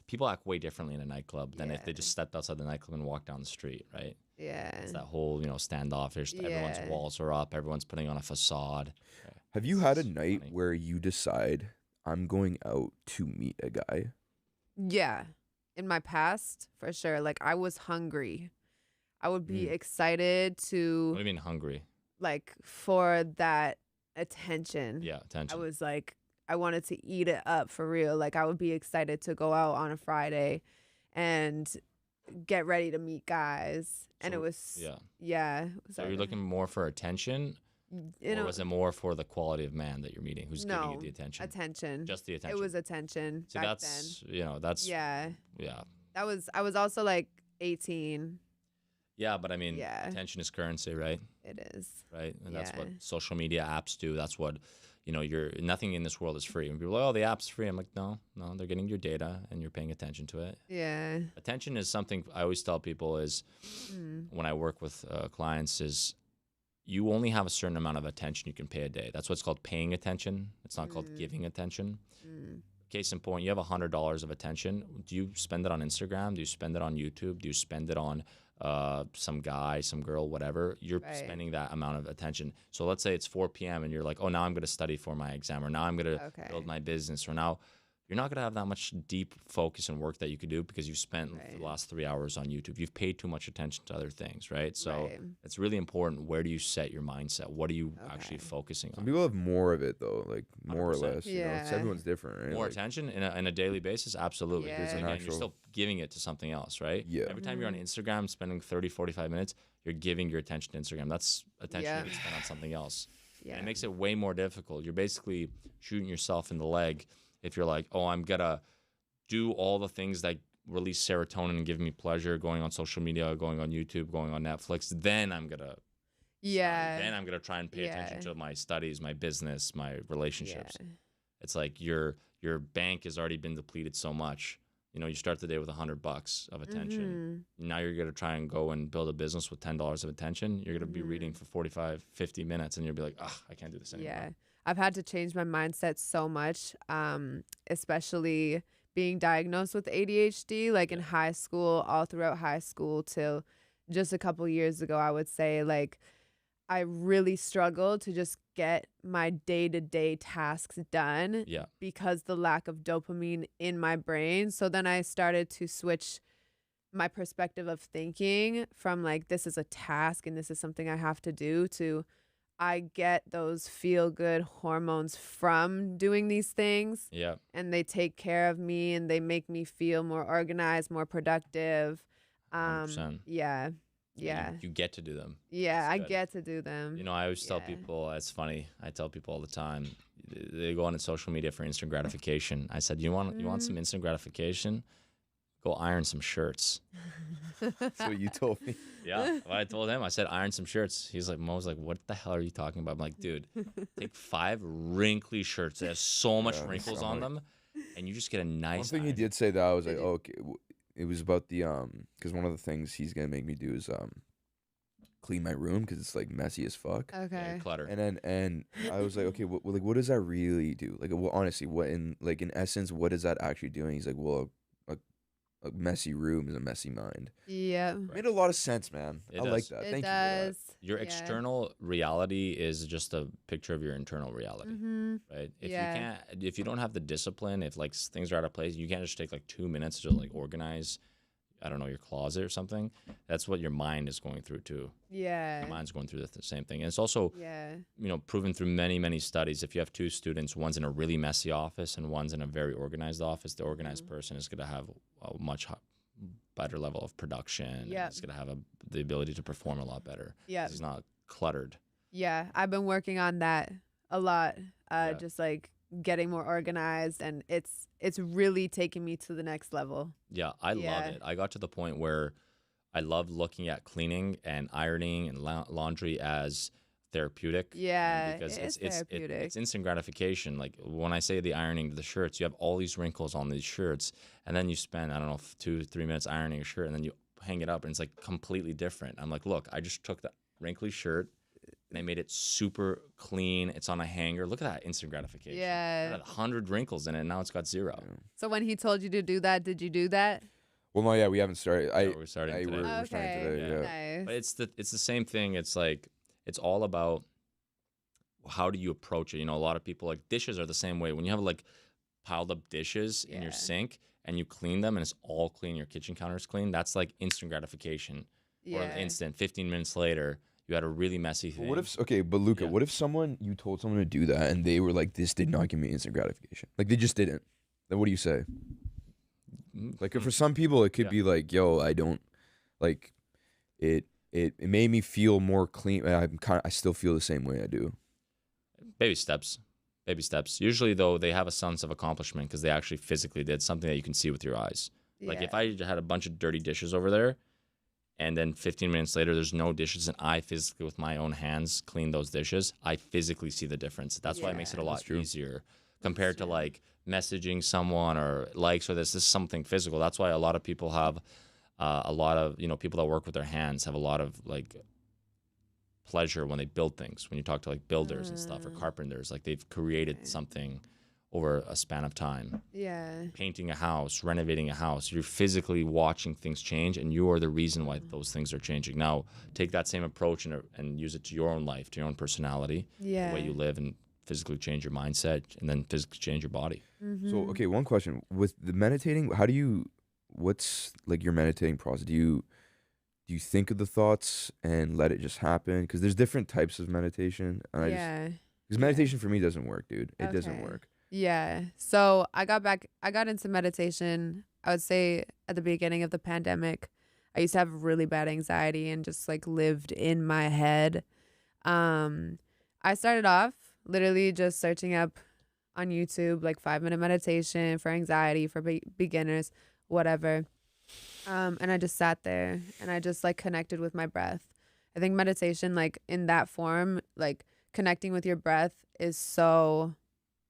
people act way differently in a nightclub than if they Yeah. just stepped outside the nightclub and walked down the street, right? Yeah. It's that whole, standoffish. Everyone's Yeah. walls are up. Everyone's putting on a facade. Have you had a It's night funny. where you decide I'm going out to meet a guy? Yeah. In my past, for sure. Like, I was hungry. I would be excited What do to, you mean hungry? like, for that attention. Yeah, I attention. was like, I wanted to eat it up for real. Like, I would be excited to go out on a Friday and get ready to meet guys. And So, it was, yeah. yeah. So Sorry, you're go looking more for attention, ahead. or was it more for the quality of man that you're meeting who's giving you No, the attention? attention. Just the attention. It was attention See, back that's, then. Yeah. yeah. I was also like 18. Yeah, but I mean, Yeah. attention is currency, right? It is. Right? And that's Yeah. what social media apps do. That's what, nothing in this world is free. When people are like, oh, the app's free. I'm like, no, they're getting your data and you're paying attention to it. Yeah. Attention is something I always tell people is Mm. when I work with clients is you only have a certain amount of attention you can pay a day. That's what's called paying attention. It's not called giving attention. Mm. Case in point, you have $100 of attention. Do you spend it on Instagram? Do you spend it on YouTube? Do you spend it on some guy, some girl, whatever? You're Right. spending that amount of attention. So let's say it's 4 p.m. and you're like, oh, now I'm going to study for my exam, or now I'm going to Okay. build my business, or now you're not going to have that much deep focus and work that you could do because you've spent Right. the last 3 hours on YouTube. You've paid too much attention to other things, right? So Right. it's really important. Where do you set your mindset? What are you actually Okay. focusing Some on? people have more of it though, like more or 100%. less. It's Yeah. everyone's different, right? More Like, attention in a daily basis? Absolutely. Yeah. Because There's an again, you're actual- still giving it to something else, right? Yeah. Every time you're on Instagram spending 30, 45 minutes, you're giving your attention to Instagram. That's attention Yeah. you could spend on something else. Yeah. And it makes it way more difficult. You're basically shooting yourself in the leg if you're like, oh, I'm going to do all the things that release serotonin and give me pleasure, going on social media, going on YouTube, going on Netflix. Then I'm going to Yeah. Then I'm going to try and pay attention Yeah. to my studies, my business, my relationships. Yeah. It's like your bank has already been depleted so much. You start the day with $100 of attention. Now you're going to try and go and build a business with $10 of attention. You're going to be reading for 45, 50 minutes, and you'll be like, ugh, I can't do this anymore. Yeah. I've had to change my mindset so much, especially being diagnosed with ADHD, like in high school, all throughout high school till just a couple years ago, I would say, like, I really struggled to just get my day-to-day tasks done Yeah. because the lack of dopamine in my brain. So then I started to switch my perspective of thinking from like, this is a task and this is something I have to do, to I get those feel-good hormones from doing these things, Yeah. and they take care of me and they make me feel more organized, more productive. 100%. Yeah. Yeah. You get to do them. Yeah, That's I good. get to do them. I always tell Yeah. people, it's funny. I tell people all the time, they go on social media for instant gratification. I said, you want some instant gratification? Go iron some shirts. That's what you told me. Yeah. What I told him, I said, iron some shirts. He's like, Mo was like, what the hell are you talking about? I'm like, dude, take 5 wrinkly shirts that have so much Yeah, wrinkles so on much. them, and you just get a nice One thing he iron. did say that I was like, Did oh, okay. It was about the because one of the things he's gonna make me do is clean my room because it's like messy as fuck. Yeah, Okay. clutter. And I was like, okay, what does that really do? Like, honestly, what in essence, what is that actually doing? He's like, well, a messy room is a messy mind. Yeah. Made a lot of sense, man. It I like does. that. It Thank does. Your Yeah. external reality is just a picture of your internal reality, right? If Yeah. you can't, if you don't have the discipline, if like things are out of place, you can't just take like 2 minutes to like organize, I don't know, your closet or something. That's what your mind is going through too. Yeah. Your mind's going through the same thing. And it's also, Yeah. proven through many, many studies. If you have 2 students, one's in a really messy office and one's in a very organized office, the organized person is going to have a much better level of production. And Yep. it's going to have the ability to perform a lot better. Yeah. 'Cause he's not cluttered. Yeah. I've been working on that a lot. Yeah. Just like getting more organized, and it's really taking me to the next level. Yeah, I love Yeah. it. I got to the point where I love looking at cleaning and ironing and laundry as therapeutic. Yeah, because it is therapeutic. it's instant gratification. Like when I say the ironing of the shirts, you have all these wrinkles on these shirts, and then you spend, I don't know, 2 to 3 minutes ironing a shirt, and then you hang it up, and it's like completely different. I'm like, look, I just took the wrinkly shirt, They made it super clean. It's on a hanger. Look at that instant gratification. Yeah. It had 100 wrinkles in it, and now it's got 0. So when he told you to do that, did you do that? Well, no, yeah, we haven't started. We're starting today. We're starting today. Yeah. Nice. But it's the same thing. It's like it's all about how do you approach it. You know, a lot of people like dishes are the same way. When you have like piled up dishes in your sink and you clean them and it's all clean, your kitchen counter's clean, that's like instant gratification. Or instant 15 minutes later, you had a really messy thing. What if but Luka, what if you told someone to do that and they were like, this did not give me instant gratification? Like they just didn't. Then what do you say? Like for some people it could be like, yo, I don't like it made me feel more clean. I still feel the same way I do. Baby steps. Usually though, they have a sense of accomplishment because they actually physically did something that you can see with your eyes. Like if I had a bunch of dirty dishes over there and then 15 minutes later there's no dishes and I physically with my own hands clean those dishes, I physically see the difference. That's why it makes it a lot easier compared to like messaging someone or likes or this is something physical. That's why a lot of people have a lot of, you know, people that work with their hands have a lot of like pleasure when they build things. When you talk to like builders and stuff or carpenters, like they've created something over a span of time. Yeah. Painting a house, renovating a house, you're physically watching things change and you are the reason why those things are changing. Now take that same approach and use it to your own life, to your own personality, the way you live, and physically change your mindset and then physically change your body. So okay, one question with the meditating, what's like your meditating process? Do you think of the thoughts and let it just happen? Because there's different types of meditation. And because meditation for me doesn't work, dude. It doesn't work. Yeah. So I got into meditation, I would say at the beginning of the pandemic. I used to have really bad anxiety and just like lived in my head. I started off literally just searching up on YouTube like 5-minute meditation for anxiety for beginners, whatever. And I just sat there and I just like connected with my breath. I think meditation, like in that form, like connecting with your breath is so,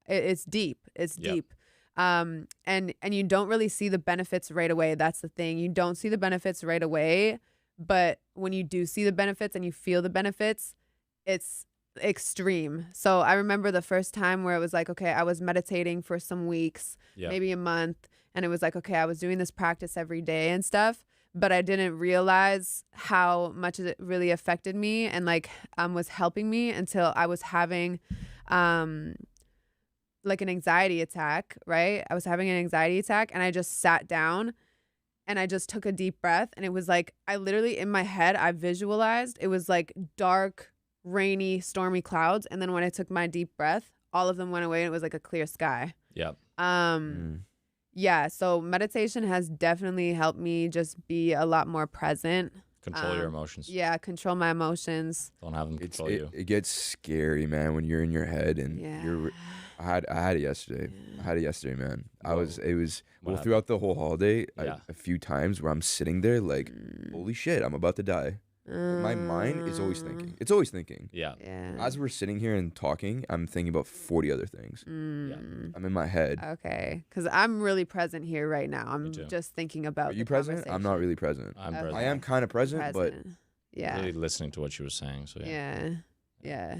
it's deep. It's deep. And you don't really see the benefits right away. That's the thing. You don't see the benefits right away. But when you do see the benefits and you feel the benefits, it's extreme. So I remember the first time where it was like, okay, I was meditating for some weeks, maybe a month. And it was like, okay, I was doing this practice every day and stuff, but I didn't realize how much it really affected me and like was helping me until I was having like an anxiety attack, right? I was having an anxiety attack and I just sat down and I just took a deep breath. And it was like, I literally in my head, I visualized it was like dark, rainy, stormy clouds. And then when I took my deep breath, all of them went away and it was like a clear sky. Yeah, so meditation has definitely helped me just be a lot more present. Control your emotions. Yeah, control my emotions. Don't have them control you. It gets scary, man, when you're in your head and you're. I had it yesterday. I had it yesterday, man. Throughout the whole holiday, a few times where I'm sitting there like, holy shit, I'm about to die. My mind is always thinking. It's always thinking. Yeah. As we're sitting here and talking, I'm thinking about 40 other things. I'm in my head. Okay. Because I'm really present here right now. I'm just thinking about. Are you present? I'm not really present. I'm present. I am kind of present, but really listening to what she was saying. So yeah.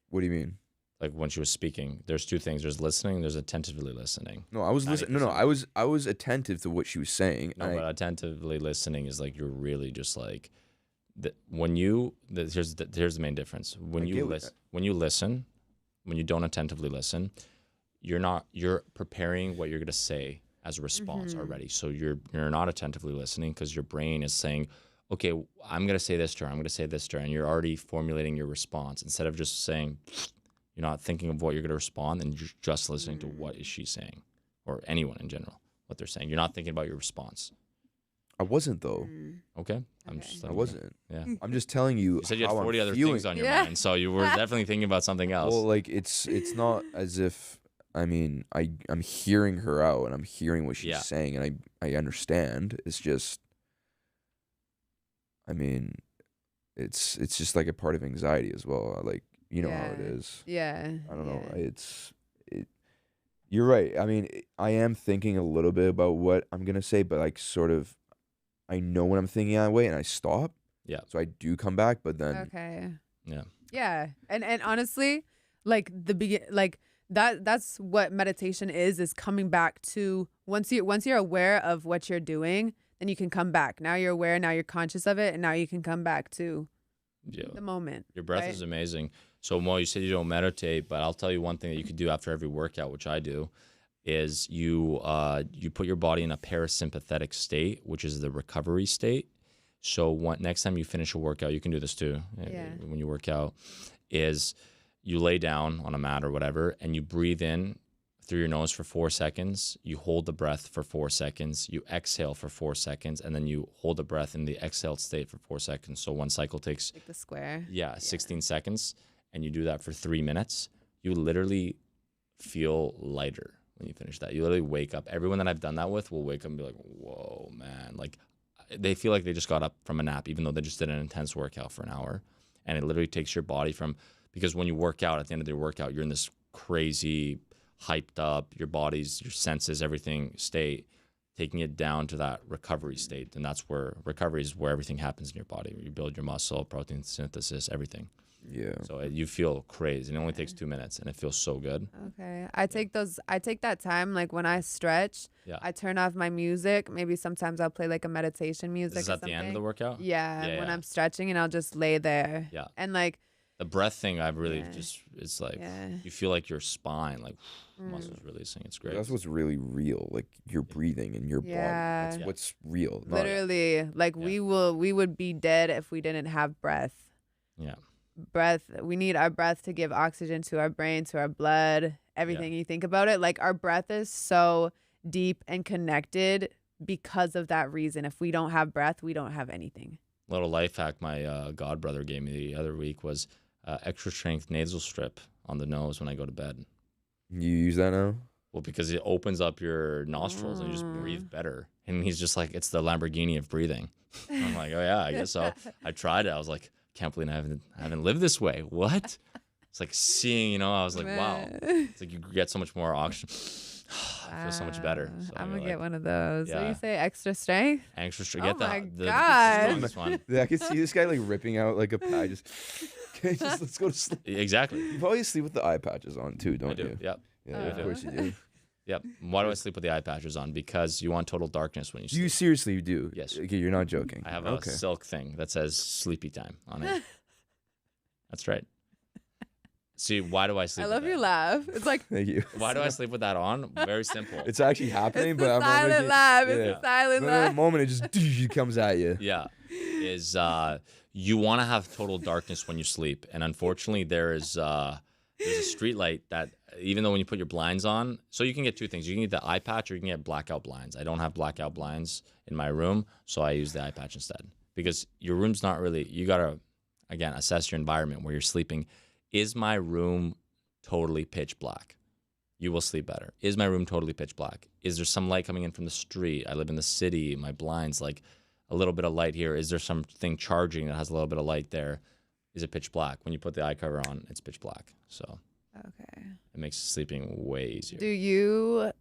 What do you mean? Like when she was speaking, there's two things. There's listening. There's attentively listening. No, I was listening. No, I was attentive to what she was saying. No, but attentively listening is like you're really just like. Here's the main difference. When you listen, when you don't attentively listen, you're preparing what you're gonna say as a response already. So you're not attentively listening because your brain is saying, okay, I'm gonna say this to her, I'm gonna say this to her, and you're already formulating your response instead of just saying. You're not thinking of what you're gonna respond, and you're just listening to what is she saying, or anyone in general, what they're saying. You're not thinking about your response. I wasn't though. Okay. I wasn't. Yeah. I'm just telling you. You said you had 40 other things on your mind, so you were definitely thinking about something else. Well, like it's not as if I'm hearing her out and I'm hearing what she's saying and I understand. It's just it's just like a part of anxiety as well. Like you know how it is. Yeah. I don't know. You're right. I mean, I am thinking a little bit about what I'm gonna say, but like sort of, I know when I'm thinking that way, and I stop. Yeah. So I do come back, but then. Okay. Yeah. Yeah. And honestly, like that's what meditation is coming back to once you're aware of what you're doing, then you can come back. Now you're aware, now you're conscious of it, and now you can come back to the moment. Your breath right? is amazing. So Mo, you said you don't meditate, but I'll tell you one thing that you could do after every workout, which I do, is you put your body in a parasympathetic state, which is the recovery state. So next time you finish a workout, you can do this too. When you work out, is you lay down on a mat or whatever, and you breathe in through your nose for 4 seconds. You hold the breath for 4 seconds. You exhale for 4 seconds, and then you hold the breath in the exhaled state for 4 seconds. So one cycle takes like the square. 16 seconds, and you do that for 3 minutes. You literally feel lighter when you finish that. You literally wake up. Everyone that I've done that with will wake up and be like, "Whoa, man!" Like they feel like they just got up from a nap, even though they just did an intense workout for an hour. And it literally takes your body from, because when you work out, at the end of the workout, you're in this crazy, hyped up, your body's, your senses, everything state, taking it down to that recovery state. And that's where recovery is, where everything happens in your body. You build your muscle, protein synthesis, everything. Yeah. So you feel crazy. And it only takes 2 minutes, and it feels so good. Okay. I take that time, like when I stretch, I turn off my music. Maybe sometimes I'll play like a meditation music. Is this at the end of the workout? Yeah, when I'm stretching, and I'll just lay there. Yeah. And like the breath thing, I've really it's like you feel like your spine, like muscles releasing. It's great. That's what's really real. Like you're breathing in your body. That's what's real. Literally, like we would be dead if we didn't have breath. Yeah. Breath, we need our breath to give oxygen to our brain, to our blood, everything. You think about it, like our breath is so deep and connected because of that reason. If we don't have breath, we don't have anything. Little life hack my god brother gave me the other week was extra strength nasal strip on the nose when I go to bed. You use that now? Well, because it opens up your nostrils and you just breathe better. And he's just like, it's the Lamborghini of breathing. I'm like, oh yeah, I guess so. I tried it. I was like, can't believe I haven't lived this way. What? It's like seeing, I was like, wow. It's like you get so much more oxygen. I feel so much better. So I'm gonna get one of those. What do you say? Extra strength? Extra strength. Oh my the God. strongest one. I can see this guy like ripping out like a pie. Just let's go to sleep. Exactly. You probably sleep with the eye patches on too, don't you? Yep. Yeah, of course you do. Yep. Why do I sleep with the eye patches on? Because you want total darkness when you sleep. You seriously do? Yes. Okay, you're not joking. I have a silk thing that says sleepy time on it. That's right. See, why do I sleep? I love your laugh. It's like, thank you. Why do I sleep with that on? Very simple. It's actually happening, but I'm silent laugh. It's a silent In laugh. a moment, it just comes at you. Yeah. Is you want to have total darkness when you sleep, and unfortunately, there's a street light that, even though when you put your blinds on, so you can get two things. You can get the eye patch, or you can get blackout blinds. I don't have blackout blinds in my room, so I use the eye patch instead. Because your room's not really, you gotta, again, assess your environment where you're sleeping. Is my room totally pitch black? You will sleep better. Is my room totally pitch black? Is there some light coming in from the street? I live in the city. My blinds, like a little bit of light here. Is there something charging that has a little bit of light there? Is it pitch black? When you put the eye cover on, it's pitch black. So okay, it makes sleeping way easier. Do you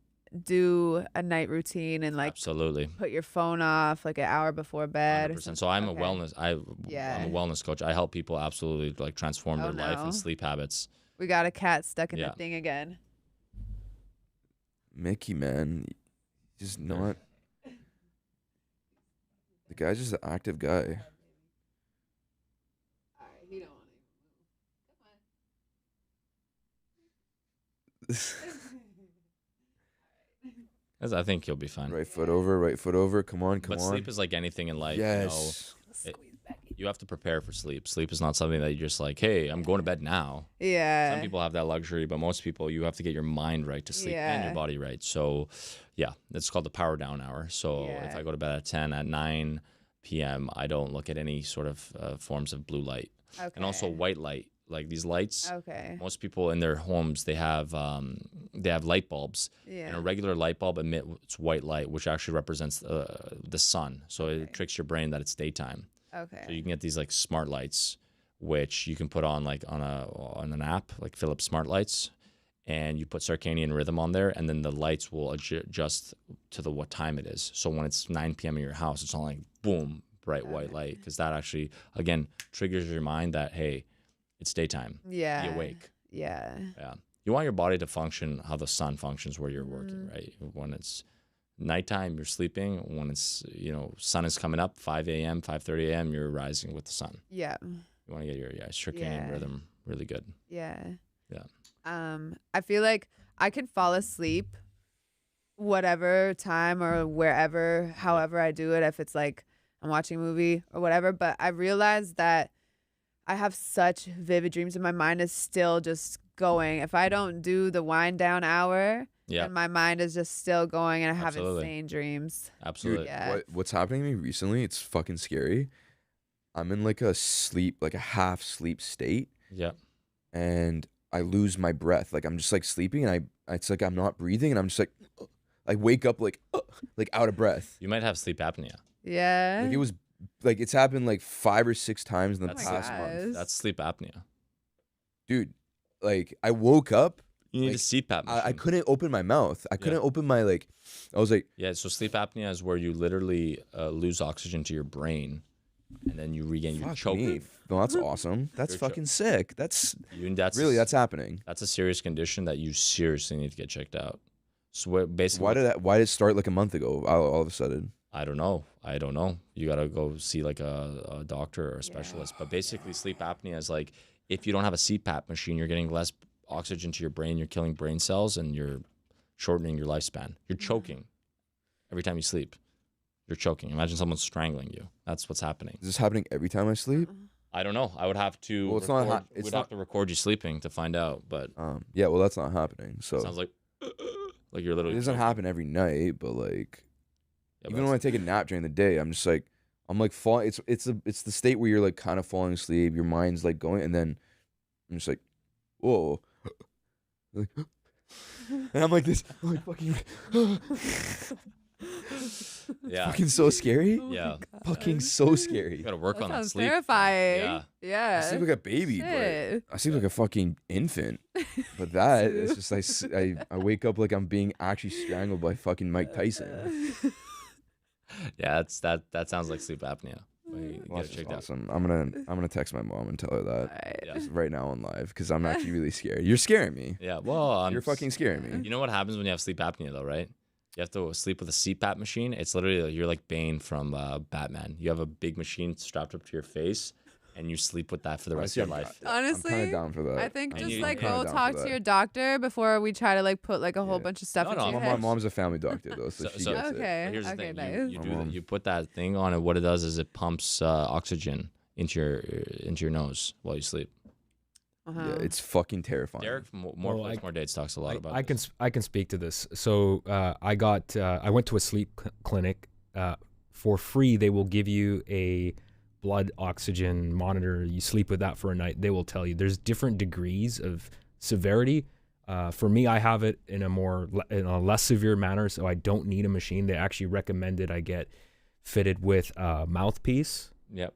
do a night routine and like absolutely put your phone off like an hour before bed? 100%. So I'm a wellness. I'm a wellness coach. I help people absolutely like transform their life and sleep habits. We got a cat stuck in the thing again. Mickey, man, just not. The guy's just an active guy. He don't want to move. I think you'll be fine. Right foot over. Come on. But sleep is like anything in life. Yes. You have to prepare for sleep. Sleep is not something that you're just like, hey, I'm going to bed now. Yeah. Some people have that luxury, but most people, you have to get your mind right to sleep and your body right. So, yeah, it's called the power down hour. So if I go to bed at 10, at 9 p.m., I don't look at any sort of forms of blue light. Okay. And also white light. Like these lights, most people in their homes, they have light bulbs. Yeah. And a regular light bulb emits white light, which actually represents the sun. So it tricks your brain that it's daytime. Okay. So you can get these like smart lights, which you can put on like on an app, like Philips Smart Lights, and you put circadian rhythm on there, and then the lights will adjust to what time it is. So when it's 9 p.m. in your house, it's not like boom, bright white light, because that actually, again, triggers your mind that, hey, It's daytime. Yeah. Be awake. Yeah. Yeah. You want your body to function how the sun functions where you're working, right? When it's nighttime, you're sleeping. When it's, sun is coming up, 5 a.m., 5:30 a.m., you're rising with the sun. Yeah. You want to get your circadian rhythm really good. Yeah. Yeah. I feel like I can fall asleep whatever time or wherever, however I do it, if it's like I'm watching a movie or whatever. But I realized that I have such vivid dreams and my mind is still just going. If I don't do the wind down hour, and my mind is just still going and I have insane dreams. Absolutely. Dude, Yeah. what's happening to me recently, it's fucking scary. I'm in like a half sleep state. Yeah. And I lose my breath. Like I'm just like sleeping and it's like I'm not breathing and I'm just like I wake up like out of breath. You might have sleep apnea. Yeah. Like it was like it's happened like 5 or 6 times in the That's past month. That's sleep apnea. Dude, like I woke up. You need like, a CPAP machine. I couldn't open my mouth. I couldn't open my I was like. Yeah, so sleep apnea is where you literally lose oxygen to your brain, and then you regain your choking. No, that's awesome. That's fucking sick. That's happening. That's a serious condition that you seriously need to get checked out. So basically, why did it start like a month ago? All of a sudden. I don't know. You gotta go see like a doctor or a specialist. But basically, sleep apnea is like if you don't have a CPAP machine, you're getting less oxygen to your brain, you're killing brain cells, and you're shortening your lifespan. You're choking every time you sleep. You're choking. Imagine someone strangling you. That's what's happening. Is this happening every time I sleep? I don't know. I would have to. Well, we'd have to record you sleeping to find out. But yeah, well, that's not happening. So it sounds like you're literally. It doesn't happen every night, but like even when I take a nap during the day, I'm falling. It's the state where you're like kind of falling asleep. Your mind's like going, and then I'm just like, whoa. Like, and I'm like this. I'm like fucking. Yeah. Fucking so scary. Yeah. Fucking so scary. You gotta work on that sleep. Terrifying. Yeah. I sleep like a baby, but I sleep like a fucking infant. But that it's just I wake up like I'm being actually strangled by fucking Mike Tyson. Yeah, that sounds like sleep apnea. You Well, get it checked awesome. I'm gonna text my mom and tell her that Right. right now on live because I'm actually really scared. You're scaring me. Yeah. Well, You're fucking scaring me. You know what happens when you have sleep apnea, though, right? You have to sleep with a CPAP machine. It's literally you're like Bane from Batman. You have a big machine strapped up to your face, and you sleep with that for the rest of your life. Honestly, I'm kind of down for that. I think just I'm like kinda go down talk for to that. your doctor before we try to like put like a whole bunch of stuff into your My head. mom's a family doctor though, so she gets it. Okay. But here's the Okay, thing: nice. you put that thing on, and what it does is it pumps oxygen into your nose while you sleep. Yeah, it's fucking terrifying. Derek, more dates talks a lot about. I can speak to this. So I went to a sleep clinic for free. They will give you a blood oxygen monitor. You sleep with that for a night. They will tell you there's different degrees of severity. For me, I have it in a less severe manner, so I don't need a machine. They actually recommended I get fitted with a mouthpiece. Yep.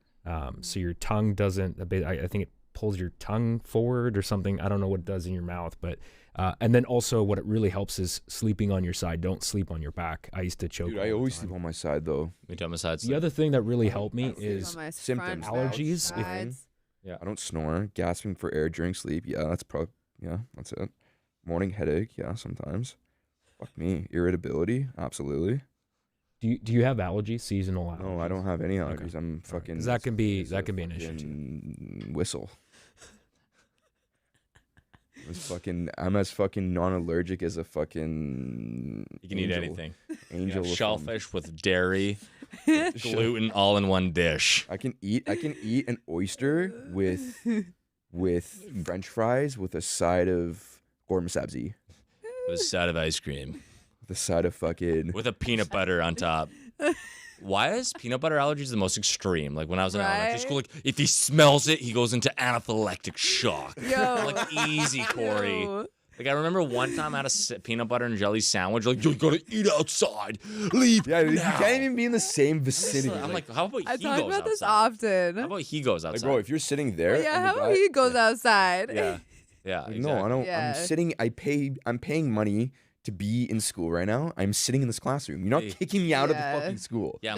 So your tongue doesn't. I think it pulls your tongue forward or something. I don't know what it does in your mouth, but and then also what it really helps is sleeping on your side. Don't sleep on your back. I used to choke. Dude, I always sleep on my side though. Me too, on my side. The other thing that really helped me is symptoms. allergies. Yeah, I don't snore. Gasping for air during sleep. Yeah, that's it. Morning headache. Yeah, sometimes. Fuck me. Irritability. Absolutely. Do you have allergies? Seasonal allergies? No, I don't have any allergies. Okay. I'm fucking. 'Cause that can be an issue too. Whistle. I'm as fucking non-allergic as a fucking. You can eat anything. Angel. Shellfish with dairy, gluten, all in one dish. I can eat an oyster with French fries with a side of korma sabzi. With a side of ice cream. The side of fucking with a peanut butter on top. Why is peanut butter allergies the most extreme? Like when I was in elementary school, like if he smells it, he goes into anaphylactic shock. Yo. Like easy, Corey. Like I remember one time I had a peanut butter and jelly sandwich. Like you gotta eat outside. Leave. Yeah, you now. can't even be in the same vicinity. I'm like, how about I he talk goes about this outside? often. How about he goes outside? Like, bro, if you're sitting there, Yeah, and how about he goes outside? Yeah. Yeah. Like, Exactly. no, I don't. Yeah. I'm sitting. I'm paying money to be in school right now. I'm sitting in this classroom. You're not kicking me out of the fucking school. Yeah.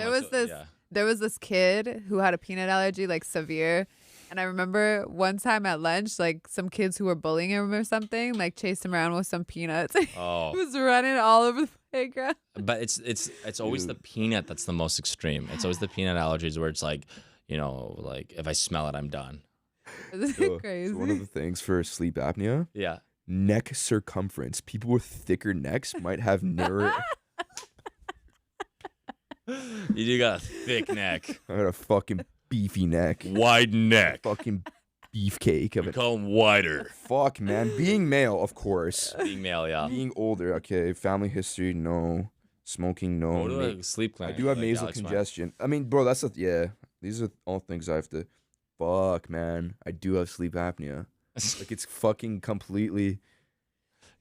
There was this kid who had a peanut allergy, like severe, And I remember one time at lunch, like some kids who were bullying him or something, like chased him around with some peanuts. Oh. He was running all over the playground. But it's always the peanut that's the most extreme. It's always the peanut allergies where it's like, you know, like if I smell it, I'm done. So, Crazy. so one of the things for sleep apnea, Yeah. neck circumference. People with thicker necks might have narrower. You do got a thick neck, I got a fucking beefy neck. wide neck. Fucking beefcake of We it. call them wider. Fuck, man. Being male, of course. Being male, yeah. Being older, okay. Family history, no. Smoking, no. Go to a sleep I clinic. do have like nasal Alex went. congestion. I mean, bro, that's yeah. These are all things I have to. Fuck, man. I do have sleep apnea. Like it's fucking completely.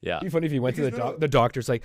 Yeah. It'd be funny if you went to Because no- the doctor's like,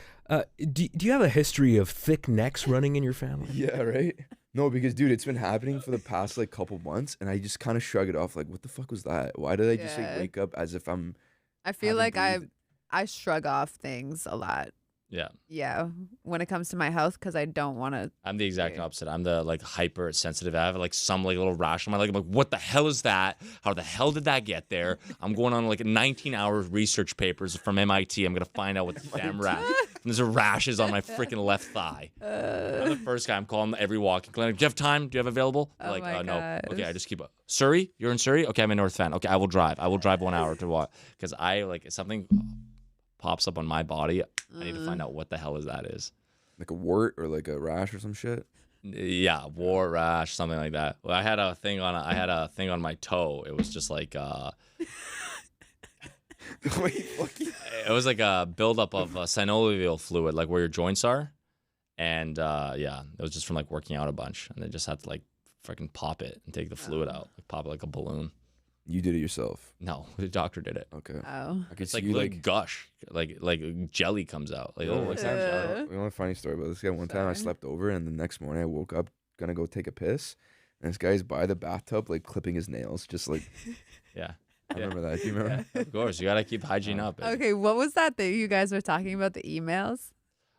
do you have a history of thick necks running in your family? Yeah, right. No, because dude, it's been happening for the past like couple months, and I just kind of shrug it off. Like, what the fuck was that? Why did I just like Yeah. wake up as if I'm? I feel haven't like breathed? I shrug off things a lot. Yeah. Yeah, when it comes to my health, because I don't want to. I'm the exact Okay. opposite. I'm the like hyper sensitive. I have like some like little rash on my leg. I'm like, what the hell is that? How the hell did that get there? I'm going on like 19-hour research papers from MIT. I'm gonna find out what the damn rash. And there's a rashes on my freaking left thigh. I'm the first guy. I'm calling every walking clinic. Do you have time? Do you have available? They're Oh like, my no. Okay, I gosh. just keep up. Surrey? You're in Surrey? Okay, I'm in North Van. Okay, I will drive. I will drive 1 hour to walk because I like something pops up on my body. I need to find out what the hell that is. Like a wart or like a rash or some shit. Yeah, war rash, something like that. Well, I had a thing on my toe. It was just like Wait, fucking. it was like a buildup of synovial fluid, like where your joints are, and yeah, it was just from like working out a bunch, and they just had to like freaking pop it and take the fluid out, like pop it like a balloon. You did it yourself. No, the doctor did it. Okay. Oh. I could It's see like you like gush, like jelly comes out. Like oh, what's that jelly? You know a funny story about this guy? One time I Sorry. slept over, and the next morning I woke up gonna go take a piss, and this guy's by the bathtub like clipping his nails, just like Yeah, I Yeah. remember that. Do you remember? of course you gotta keep hygiene up. baby. Okay, what was that you guys were talking about? The emails?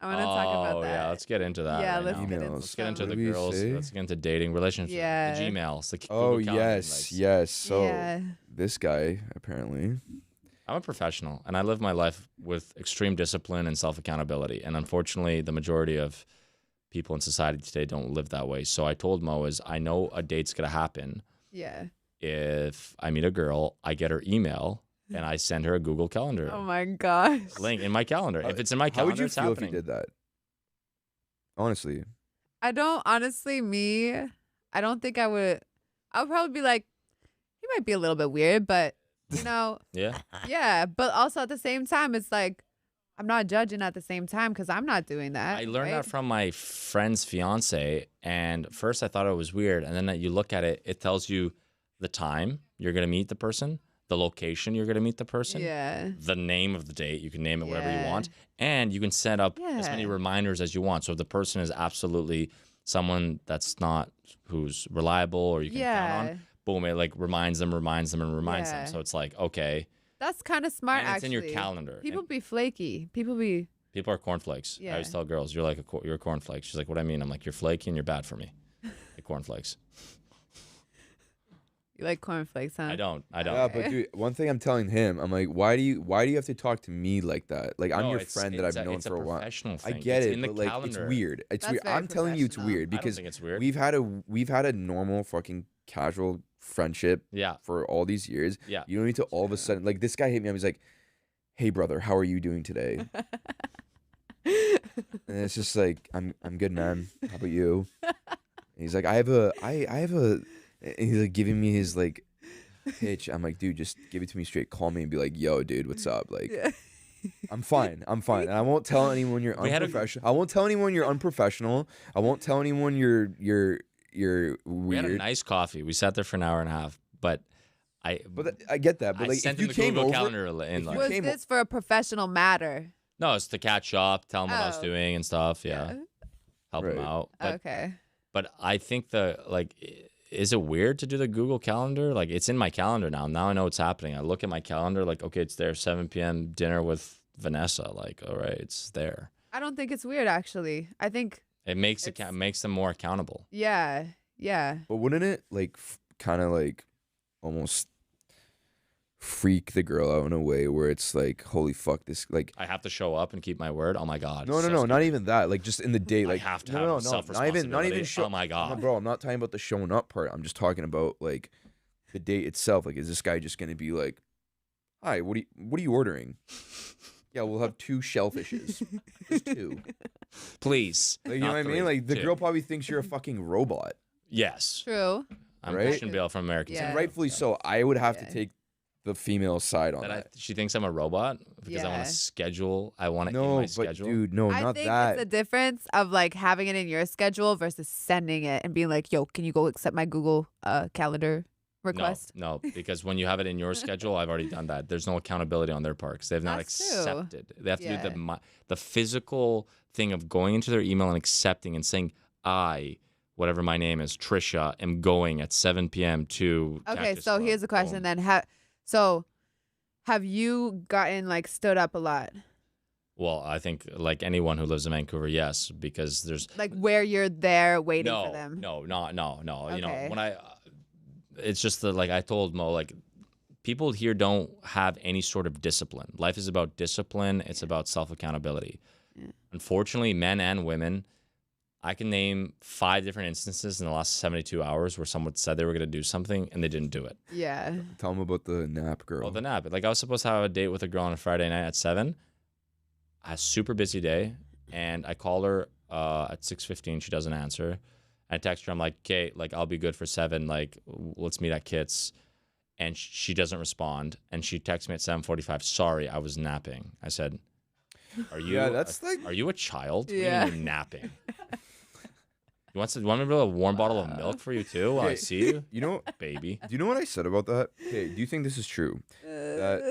I want to talk about that. yeah, let's get into that. Yeah, right let's now. get into Emails. Let's get into What the do we girls. say? Let's get into dating, relationships, Yeah. the Gmails, the Oh Google Calendar yes, invites. yes. So Yeah. this guy apparently. I'm a professional, and I live my life with extreme discipline and self-accountability. And unfortunately, the majority of people in society today don't live that way. So I told Mo is I know a date's gonna happen Yeah. if I meet a girl, I get her email, and I send her a Google Calendar Oh my gosh. link in my calendar. If it's in my How calendar, would you it's feel happening. if you did that? Honestly, I don't honestly I don't think I would. I would probably be like, he might be a little bit weird, but you know, Yeah. yeah. But also at the same time, it's like I'm not judging at the same time because I'm not doing that. I learned right? that from my friend's fiance, and first I thought it was weird, and then you look at it, it tells you the time you're gonna meet the person, the location you're gonna meet the person, Yeah. the name of the date. You can name it whatever you Yeah. want, and you can set up as many Yeah. reminders as you want. So if the person is absolutely someone that's not who's reliable or you can count Yeah. on, boom, it like reminds them. Yeah. So it's like okay, That's kind of smart. and it's actually. in your calendar. People And be flaky. People be. people are cornflakes. I always Yeah. tell girls, you're like you're a cornflake. She's like, what do I mean? I'm like, you're flaky and you're bad for me. Like cornflakes. You like cornflakes, huh? I don't. yeah, but dude, one thing I'm telling him, I'm like, why do you have to talk to me like that? Like I'm No, your it's- friend that it's I've known it's for a while. professional I thing. get It's it, in the but like calendar. it's weird. It's That's weird. very I'm telling you, it's professional. weird I don't because think it's weird. we've had a normal fucking casual friendship Yeah. for all these years. Yeah. You don't need to all of a sudden like this guy hit me up. He's like, "Hey brother, how are you doing today?" And it's just like, I'm good, man. How about you? And he's like, I have a and he's like giving me his like pitch. I'm like, dude, just give it to me straight. Call me and be like, yo, dude, what's up? Like, Yeah. I'm fine. And I won't tell anyone you're We had a- unprofessional. I won't tell anyone you're unprofessional. I won't tell anyone you're We had a weird. nice coffee. We sat there for an hour and a half, but I I get that. But I like, sent if him you the came Google over, calendar if invite. you Was came- this for a professional matter? No, it's to catch up, tell him what I was Oh. doing and stuff. Yeah, help him Right. out. But Okay. but I think is it weird to do the Google Calendar? Like it's in my calendar now. Now I know it's happening. I look at my calendar, like okay, it's there. 7 p.m. dinner with Vanessa. Like all right, it's there. I don't think it's weird actually. I think It makes It's- makes them more accountable. yeah. But wouldn't it like kind of like almost freak the girl out in a way where it's like, holy fuck, this like. I have to show up and keep my word. Oh my god. No, not scary. even that. Like just in the day, like I have to no, have no, self-responsibility. not even show. Oh my god, no, bro, I'm not talking about the showing up part. I'm just talking about like the date itself. Like, is this guy just gonna be like, hi, what are you ordering? Yeah, we'll have 2 shellfishes. Just 2. please. Like, you know what I mean? 3, Like the 2. girl probably thinks you're a fucking robot. Yes, True. I'm Right? Christian Bale from American Yeah. Psycho. And rightfully so. I would have Yeah. to take the female side on that. She thinks I'm a robot because I want Yeah. to schedule. I want it in No, my but schedule. dude, no, I not think that. it's a difference of like having it in your schedule versus sending it and being like, yo, can you go accept my Google calendar request? No, because when you have it in your schedule, I've already done that. There's no accountability on their part because they've not That's true. accepted. They have to Yeah. do the physical thing of going into their email and accepting and saying, I, whatever my name is, Trisha, am going at 7 p.m. to Okay, Cactus so Club. here's the question Boom. then. Have you gotten like stood up a lot? Well, I think like anyone who lives in Vancouver, yes, because there's Like where you're there waiting for them? No. You know, Okay. when it's just that, like I told Mo, like people here don't have any sort of discipline. Life is about discipline. It's about self-accountability. Yeah. Unfortunately, men and women, I can name 5 different instances in the last 72 hours where someone said they were going to do something and they didn't do it. Yeah. Tell them about the nap girl. Well, the nap. Like I was supposed to have a date with a girl on a Friday night at 7. I had a super busy day, and I call her at 6:15. She doesn't answer. I text her. I'm like, okay, like I'll be good for 7. Like let's meet at Kit's. And she doesn't respond. And she texts me at 7:45. Sorry, I was napping. I said, are you? Yeah, that's like- Are you a child? What do Yeah. you mean you're napping? You want me to bring a warm bottle of milk for you too while I see you, You know, baby? do you know what I said about that? Okay, do you think this is true? That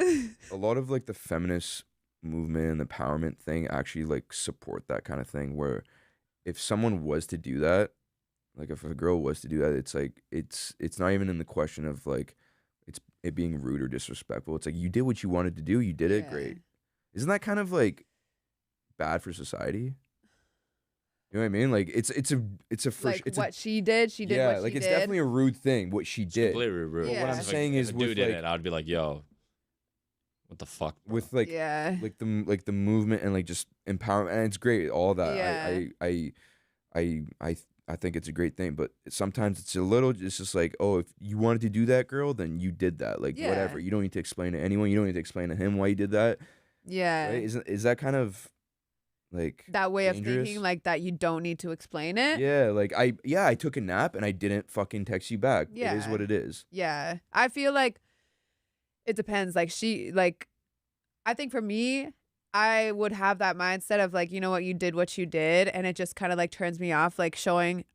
a lot of like the feminist movement and the empowerment thing actually like support that kind of thing where if someone was to do that, like if a girl was to do that, it's like it's not even in the question of like it being rude or disrespectful. It's like you did what you wanted to do, you did it, Yeah. great. Isn't that kind of like bad for society? You know what I mean? Like it's a Like what she did yeah, what like she it's did. definitely a rude thing what she It's did. completely rude. But what I'm If saying if is a with, dude did like- it, I'd be like, yo, what the fuck? Bro? With like Yeah. like the movement and like just empowerment, and it's great, all that. Yeah. I think it's a great thing, but sometimes it's a little, it's just like, oh, if you wanted to do that, girl, then you did that. Like Yeah. whatever. You don't need to explain to anyone. You don't need to explain to him why you did that. Yeah. Right? Is that kind of like That way of dangerous? thinking like that you don't need to explain it. Yeah, like I took a nap and I didn't fucking text you back. It is Yeah. what it is. Yeah. I feel like it depends. I think for me, I would have that mindset of like, you know what you did. And it just kind of like turns me off, like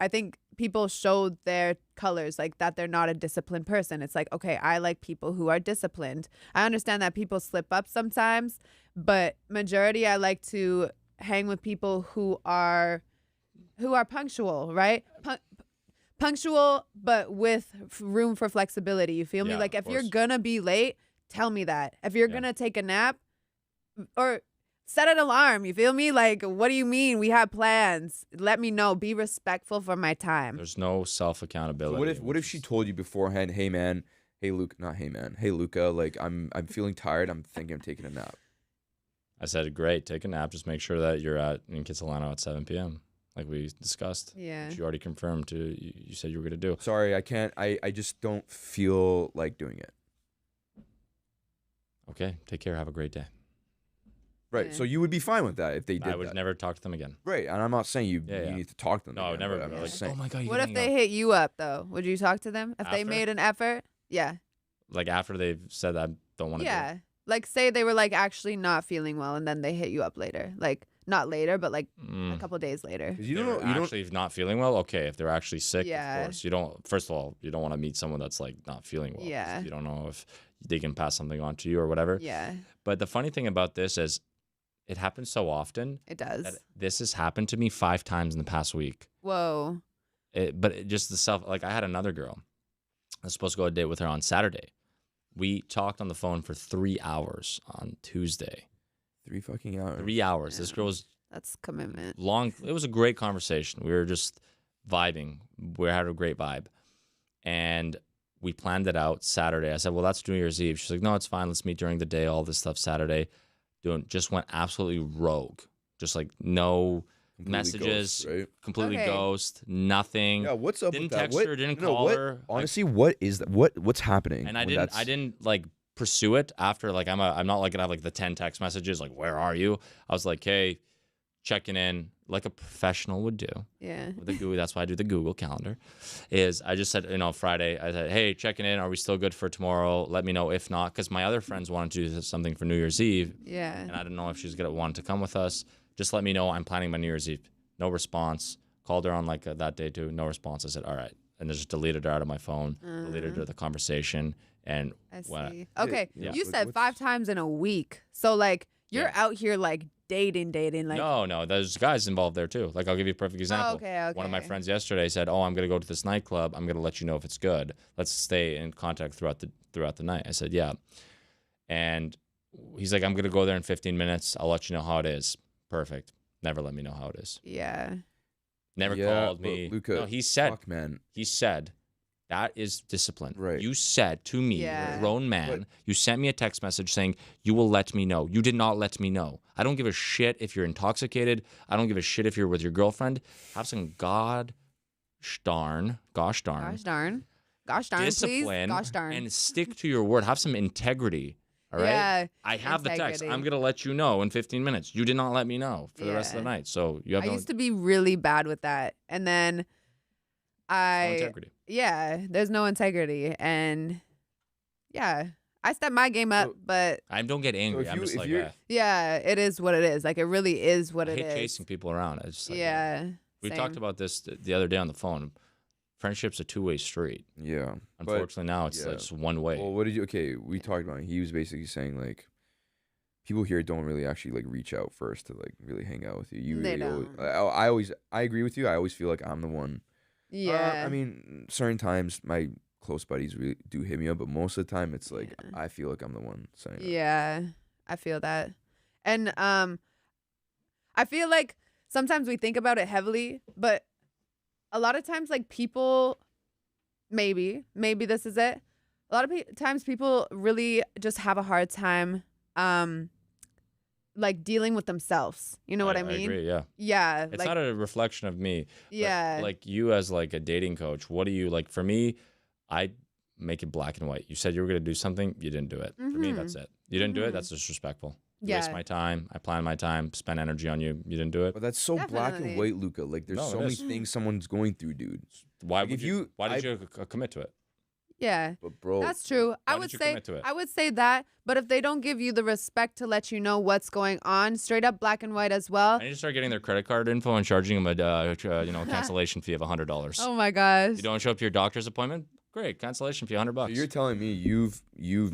I think people show their colors, like that they're not a disciplined person. It's like, okay, I like people who are disciplined. I understand that people slip up sometimes, but majority, I like to hang with people who are punctual, right? Punctual, but with room for flexibility. You feel me? Yeah, Like of if you're course. gonna be late, tell me that. If you're Yeah. gonna take a nap, or set an alarm. You feel me? Like, what do you mean? We have plans. Let me know. Be respectful for my time. There's no self accountability. So what if she told you beforehand, hey man, hey Luke, not hey man, hey Luca, like I'm feeling tired. I'm thinking I'm taking a nap. I said, great, take a nap. Just make sure that you're in Kitsilano at 7 p.m. like we discussed. Yeah. Which you already confirmed. You said you were gonna do. Sorry, I can't. I just don't feel like doing it. Okay, take care. Have a great day. Right. Yeah. So you would be fine with that if they did I would that. never talk to them again. Right. And I'm not saying you Yeah, yeah. need to talk to them. No, again, never. but I'm Like, just saying. oh my god. you What if hang they out. hit you up though? Would you talk to them if they After? made an effort? Yeah. Like after they've said I don't want to. Yeah. Like say they were like actually not feeling well and then they hit you up later. Like not later, but like a couple days later. 'Cause you They're don't know. You don't. actually not feeling well. Okay, if they're actually sick, Yeah. of course. You don't. First of all, you don't want to meet someone that's like not feeling well. 'cause Yeah. You don't know if they can pass something on to you or whatever. Yeah, But the funny thing about this is, it happens so often it does. that this has happened to me 5 times in the past week. Whoa. Just the self. Like I had another girl. I was supposed to go on a date with her on Saturday. We talked on the phone for 3 hours on Tuesday. 3 fucking hours. 3 hours. This Yeah. girl was That's commitment. long. It was a great conversation. We were just vibing. We had a great vibe, and We planned it out Saturday. I said, well, that's New Year's Eve. She's like, no, it's fine. Let's meet during the day. All this stuff Saturday. Just went absolutely rogue. Just like no Completely messages, ghost, right? completely Okay. ghost, nothing. Yeah, what's up Didn't with that? text What, her, didn't no, call what, her. honestly, what is that? What's happening? And I when didn't that's- I didn't like pursue it after. Like I'm not like gonna have like the 10 text messages like, where are you? I was like, hey, checking in like a professional would do. Yeah. With the Google, that's why I do the Google Calendar. Is I just said, Friday, I said, hey, checking in. Are we still good for tomorrow? Let me know if not, because my other friends wanted to do something for New Year's Eve, Yeah. and I didn't know if she's gonna want to come with us. Just let me know. I'm planning my New Year's Eve. No response. Called her on like that day too. No response. I said, all right, and just deleted her out of my phone. Deleted her the conversation, and I when see. Okay. Yeah. You What- said what's- 5 times in a week. So like you're Yeah. out here like dating like no, there's guys involved there too. Like I'll give you a perfect example. okay, One of my okay. friends yesterday said, "Oh, I'm gonna go to this nightclub. I'm gonna let you know if it's good. Let's stay in contact throughout the night." I said, "Yeah," and he's like, "I'm gonna go there in 15 minutes. I'll let you know how it is." Perfect. Never let me know how it is. Yeah. Never Yeah, called but me. Luka, No, he said. fuck, man. He said. That is discipline. Right. You said to me, Yeah. grown man, you sent me a text message saying, you will let me know. You did not let me know. I don't give a shit if you're intoxicated. I don't give a shit if you're with your girlfriend. Have some gosh darn, Gosh darn. Gosh darn, please. discipline Gosh darn. and stick to your word. Have some integrity. All right. Yeah. I have the text. integrity. I'm going to let you know in 15 minutes. You did not let me know for the rest of the Yeah. night. So you have I no used to be really bad with that. And then integrity. yeah, there's no integrity. And yeah, I stepped my game up, So- but I don't get angry. if I'm you- just if like, you're- yeah, it is what it is. Like it really is what I it hate is. chasing people around. I just like, Yeah. We same. talked about this the other day on the phone. Friendship's a two-way street. Yeah. Unfortunately, now it's yeah. just one way. Well, what did you? Okay, we talked about it. He was basically saying like, people here don't really actually like reach out first to like really hang out with you. You They really don't. I agree with you. I always feel like I'm the one. Yeah. I mean, certain times my close buddies really do hit me up, but most of the time it's like Yeah. I feel like I'm the one saying. Yeah, I feel that. And I feel like sometimes we think about it heavily, but a lot of times like people maybe this is it. A lot of times people really just have a hard time like dealing with themselves. You know what I mean? I agree, yeah. Yeah, It's like not a reflection of me. but, yeah. like you as like a dating coach, what do you like? For me, I make it black and white. You said you were going to do something, you didn't do it. For me, Mhm. that's it. You didn't do it, Mhm. that's disrespectful. You Yeah. waste my time. I plan my time, spend energy on you. You didn't do it. But that's so black and Definitely. white, Luca. Like there's No, so it many is. things someone's going through, dude. Why Like, would if you? you- Why did I- you commit to it? Yeah. But bro, That's true. Why I did would you say commit to it? I would say that, but if they don't give you the respect to let you know what's going on, straight up black and white as well. I need to start getting their credit card info and charging them a cancellation fee of $100. Oh my gosh. You don't show up to your doctor's appointment? Great, cancellation fee $100. so you're telling me you've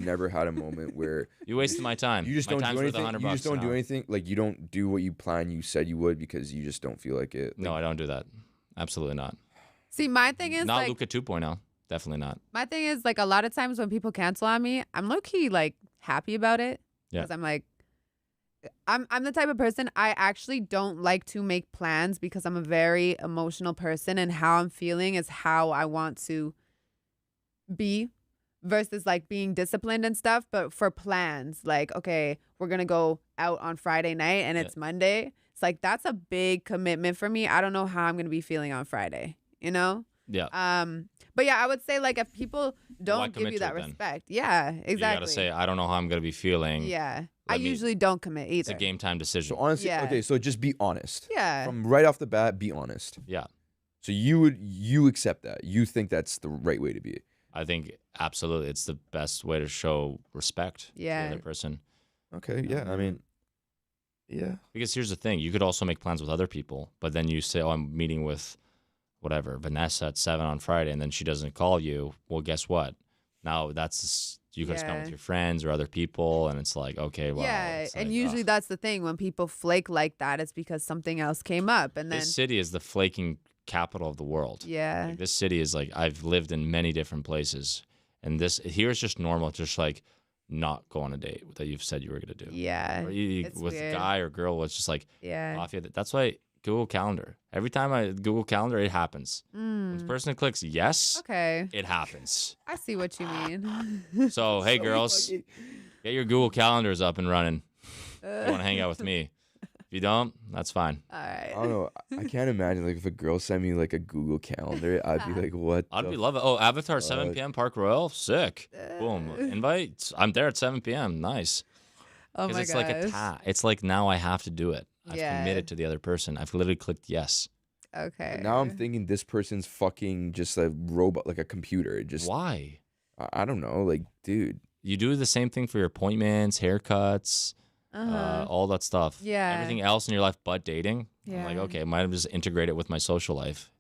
never had a moment where You wasted my time. you just my don't time's do worth anything. $100 You just don't an do hour. anything. Like you don't do what you plan. You said you would because you just don't feel like it. No, I don't do that. Absolutely not. See, my thing is Not like Luca 2.0. Definitely not. my thing is like a lot of times when people cancel on me, I'm low key like happy about it Yeah. because I'm like I'm the type of person I actually don't like to make plans because I'm a very emotional person and how I'm feeling is how I want to be versus like being disciplined and stuff. But for plans, like, okay, we're going to go out on Friday night and Yeah. it's Monday. It's like, that's a big commitment for me. I don't know how I'm going to be feeling on Friday, you know? Yeah. But yeah, I would say like if people Why don't give commit you to that it then? respect. Yeah, exactly. You gotta say, I don't know how I'm gonna be feeling. yeah. I let me- usually don't commit either. It's a game time decision. So honestly, Yeah. okay. So just be honest. Yeah. From right off the bat, be honest. Yeah. So you accept that. You think that's the right way to be. I think absolutely it's the best way to show respect to Yeah. the other person. Okay. Yeah. I mean. Yeah. Because here's the thing, you could also make plans with other people, but then you say, oh, I'm meeting with whatever, Vanessa at 7 on Friday, and then she doesn't call you. Well, guess what? Now you could spend Yeah. with your friends or other people, and it's like, okay, well. yeah, it's and like, usually ugh. that's the thing when people flake like that, it's because something else came up, and then This city is the flaking capital of the world. yeah, Like, this city is like, I've lived in many different places, and here is just normal, just like not go on a date that you've said you were going to do. yeah, Or you, it's with weird. a guy or girl, it's just like, yeah, off you. That's why Google Calendar. Every time I Google Calendar, it happens. When the person clicks yes, Okay. it happens. I see what you mean. So, hey, girls, get your Google Calendars up and running. You want to hang out with me. If you don't, that's fine. All right. I don't know. I can't imagine like if a girl sent me like a Google Calendar, I'd be like, what? I'd the be loving. Oh, Avatar 7 fuck? p.m. Park Royal, sick. Boom, invite. I'm there at 7 p.m. Nice. Oh Because my it's gosh. like it's like now I have to do it. I've Yeah. committed to the other person. I've literally clicked yes. Okay. Now I'm thinking this person's fucking just a robot, like a computer. It just Why? I don't know, like, dude. You do the same thing for your appointments, haircuts, all that stuff. Yeah. Everything else in your life but dating. I'm like, Yeah. okay, might have just integrate it with my social life.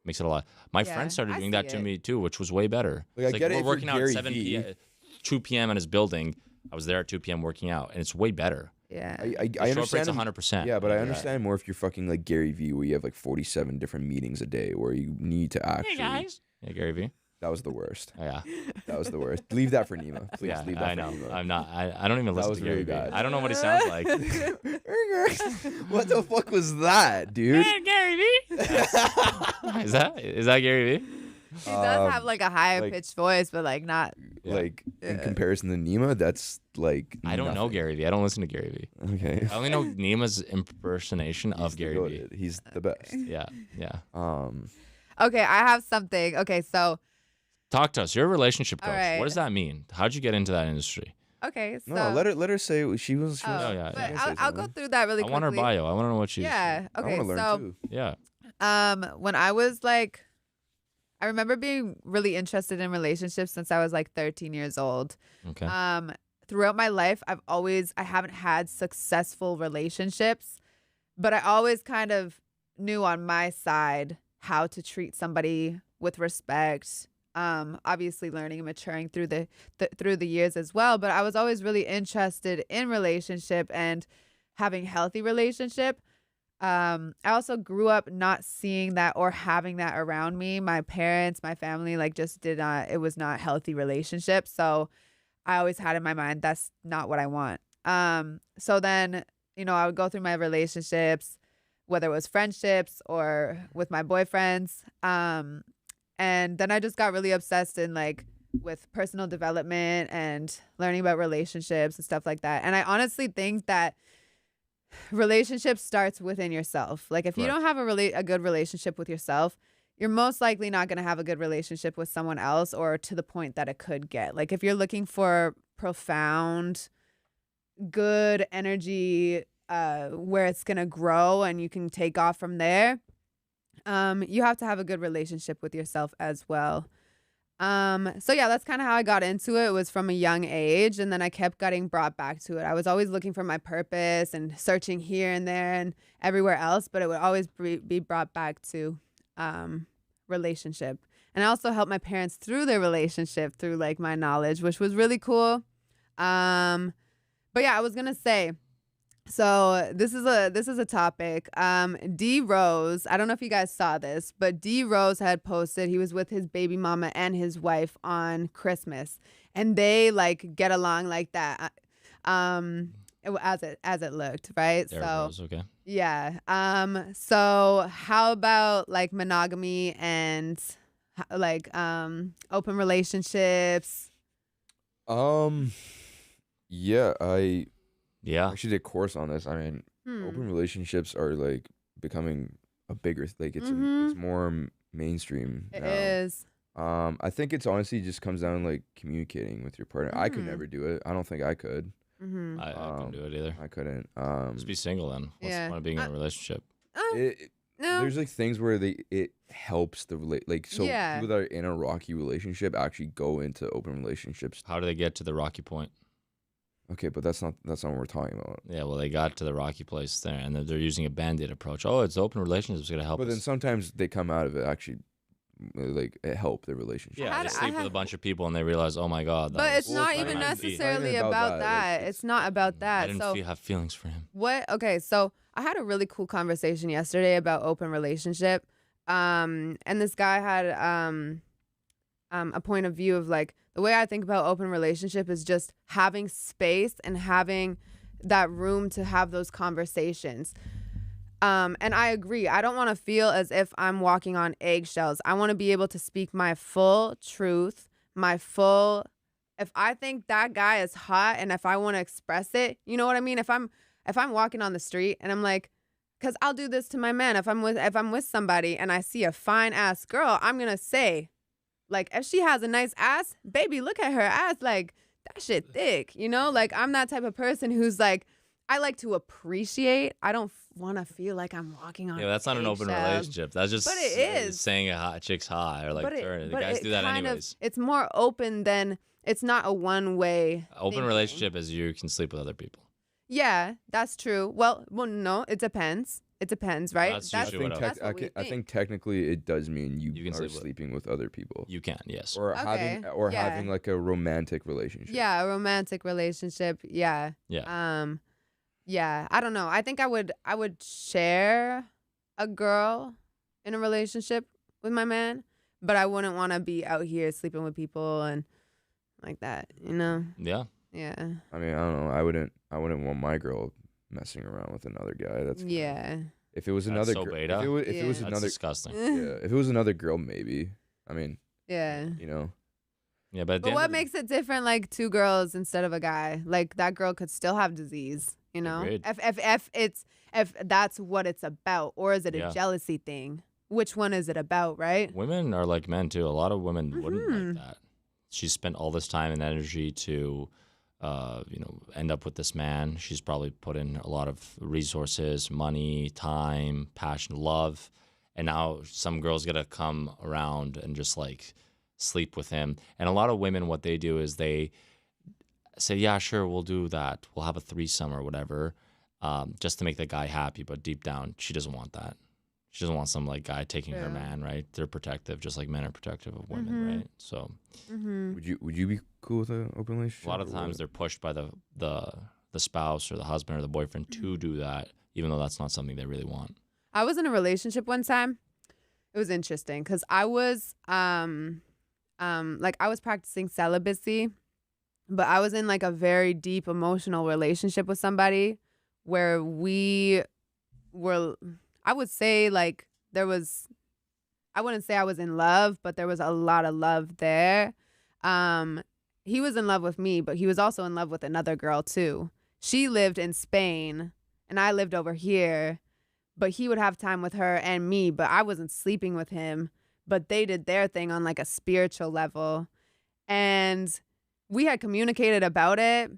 Makes it a lot. My Yeah, friend started I doing that see to it. me too, which was way better. Like, I It's get it we're if you're working out at Gary 7 V. p.m. 2 p.m. at his building. I was there at 2 p.m. working out, and it's way better. Yeah. I The short understand. rate's 100%. Yeah, but I understand more if you're fucking like Gary V, where you have like 47 different meetings a day, where you need to actually. Yeah, Gary V. That was the worst. Oh, yeah. That was the worst. Leave that for Nima. Please Yeah, leave that I for know. Nima. I'm not. I don't even That listen was to Gary really V. bad. I don't know what he sounds like. What the fuck was that, dude? Gary V. Is that Gary V? He does have like a higher like- pitched voice, but like not. Like in comparison to Nima, that's like I don't know nothing. Gary V. I don't listen to Gary V. Okay. I only know Nima's impersonation of He's the Gary V. goated. He's the best. Yeah, yeah. Okay, I have something. Okay, so Talk to us. You're a relationship coach. All right. What does that mean? How'd you get into that industry? okay, so No, let her say what she was. Oh, yeah, but yeah. I'll go through that really I quickly. want her bio. I want to know what she's. Yeah. I Okay. want to learn So too. Yeah. when I was like, I remember being really interested in relationships since I was like 13 years old. Okay. Throughout my life, I haven't had successful relationships, but I always kind of knew on my side how to treat somebody with respect. Obviously learning and maturing through the years as well, but I was always really interested in relationship and having healthy relationship. I also grew up not seeing that or having that around me. My parents, my family, like just did not, it was not healthy relationship. So I always had in my mind, that's not what I want. So then, I would go through my relationships, whether it was friendships or with my boyfriends. And then I just got really obsessed in like with personal development and learning about relationships and stuff like that. And I honestly think that relationship starts within yourself. Like if you Correct. don't have a good relationship with yourself, you're most likely not going to have a good relationship with someone else, or to the point that it could get. Like if you're looking for profound, good energy, where it's going to grow and you can take off from there, you have to have a good relationship with yourself as well. So yeah, that's kind of how I got into it. It was from a young age, and then I kept getting brought back to it. I was always looking for my purpose and searching here and there and everywhere else, but it would always be brought back to relationship. And I also helped my parents through their relationship through like my knowledge, which was really cool. But yeah, I was gonna say, so this is a topic. D Rose, I don't know if you guys saw this, but D Rose had posted he was with his baby mama and his wife on Christmas, and they like get along like that. As it looked, right? There it So goes. Okay. yeah. So how about like monogamy and like open relationships? Yeah, I Yeah. actually did a course on this. I mean, open relationships are like becoming a bigger like it's more mainstream It now. is. I think it's honestly just comes down to like communicating with your partner. I could never do it. I don't think I could. Mm-hmm. I couldn't do it either. I couldn't. Just be single then. What's Yeah. the point of being in a relationship? No. There's like things where it helps the so Yeah. people that are in a rocky relationship actually go into open relationships. How do they get to the rocky point? Okay, but that's not what we're talking about. Yeah, well, they got to the rocky place there, and they're using a band-aid approach. Oh, it's open relationships going to help But us. then sometimes they come out of it actually like it helped the relationship. Yeah, I they had- I sleep with a had- bunch of people, and they realize, oh my god. That But was it's not it's even not even necessarily about about that. that. Like, it's not about I that. didn't So have feelings for him. what? Okay, so I had a really cool conversation yesterday about open relationship, and this guy had a point of view of like the way I think about open relationship is just having space and having that room to have those conversations. And I agree. I don't want to feel as if I'm walking on eggshells. I want to be able to speak my full truth, if I think that guy is hot and if I want to express it, you know what I mean? If I'm walking on the street and I'm like, cuz I'll do this to my man if I'm with somebody and I see a fine ass girl, I'm going to say, like, if she has a nice ass, baby, look at her ass, like that shit thick, you know? Like, I'm that type of person who's like, I like to appreciate. I don't want to feel like I'm walking on. Yeah, that's not an open eggshells. relationship. That's just But it is. saying a hot chick's hot or like the guys do that anyways. It's more open than it's not a one-way. Open relationship is you can sleep with other people. Yeah, that's true. Well, no, it depends. It depends, right? That's I usually think, what I think technically it does mean you can are sleeping with other people. You can, yes. Or Okay, having like a romantic relationship. Yeah, a romantic relationship. Yeah. Yeah. Yeah, I don't know. I think I would share a girl in a relationship with my man, but I wouldn't want to be out here sleeping with people and like that, you know? Yeah. Yeah. I mean, I don't know. I wouldn't want my girl messing around with another guy. That's Yeah. If it was That's another so girl, beta. if it was That's another disgusting. yeah, if it was another girl, maybe. I mean, Yeah. you know. Yeah, but, But what makes it different, like two girls instead of a guy? Like that girl could still have disease, you know? Agreed. If that's what it's about, or is it a Yeah. jealousy thing? Which one is it about, right? women are like men too. A lot of women wouldn't like that. She spent all this time and energy to, end up with this man. She's probably put in a lot of resources, money, time, passion, love, and now some girls gotta come around and just like sleep with him. And a lot of women, what they do is they say, "Yeah, sure, we'll do that. We'll have a threesome or whatever, just to make the guy happy." But deep down, she doesn't want that. She doesn't want some like guy taking her True. man, right? They're protective, just like men are protective of women, right? So Would you be cool with an open relationship? a lot of times they're pushed by the spouse or the husband or the boyfriend to do that, even though that's not something they really want. I was in a relationship one time. It was interesting because I was I was practicing celibacy, but I was in like a very deep emotional relationship with somebody where we were, I would say like I wouldn't say I was in love, but there was a lot of love there. He was in love with me, but he was also in love with another girl too. She lived in Spain and I lived over here, but he would have time with her and me, but I wasn't sleeping with him. But they did their thing on like a spiritual level. And we had communicated about it.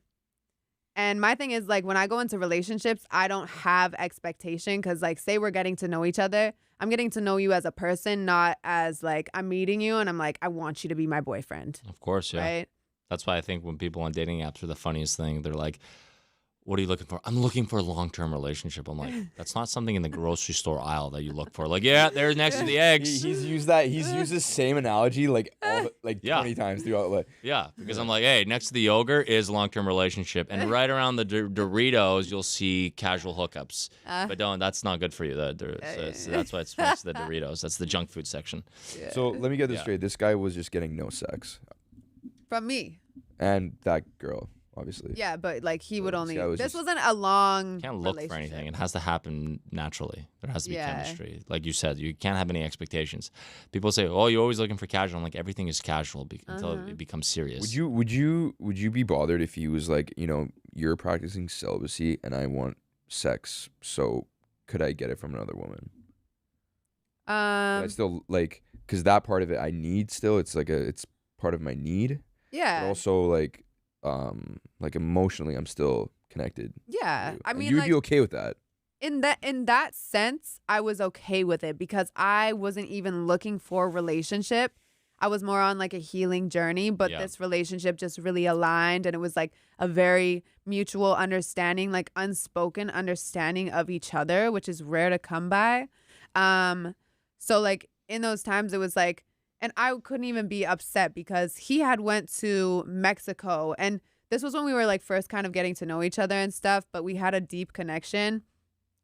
And my thing is like when I go into relationships, I don't have expectation because like say we're getting to know each other. I'm getting to know you as a person, not as like I'm meeting you and I'm like, I want you to be my boyfriend. Of course, yeah. Right? That's why I think when people on dating apps are the funniest thing, they're like, "What are you looking for?" "I'm looking for a long-term relationship." I'm like, that's not something in the grocery store aisle that you look for. Like, yeah, there's next to the eggs. He's used the same analogy like 20 times throughout. Like, Yeah, because I'm like, hey, next to the yogurt is a long-term relationship, and right around the Doritos, you'll see casual hookups. But that's not good for you. So that's why it's next to the Doritos. That's the junk food section. so let me get this Yeah. straight. This guy was just getting no sex, From me. and that girl, obviously. Yeah, but like he would this only, guy was this just- wasn't a long You can't look for relationship. anything. It has to happen naturally. There has to be Yeah. chemistry. Like you said, you can't have any expectations. People say, "Oh, you're always looking for casual." I'm like, everything is casual until it becomes serious. Would you be bothered if he was like, you're practicing celibacy and I want sex, so could I get it from another woman? But I still like, because that part of it I need still. It's like it's part of my need. Yeah. But also like emotionally I'm still connected. Yeah. to you. I And mean, you would like, be okay with that. in that sense, I was okay with it because I wasn't even looking for a relationship. I was more on like a healing journey, but Yeah. this relationship just really aligned and it was like a very mutual understanding, like unspoken understanding of each other, which is rare to come by. So like in those times it was like, and I couldn't even be upset because he had went to Mexico and this was when we were like first kind of getting to know each other and stuff, but we had a deep connection.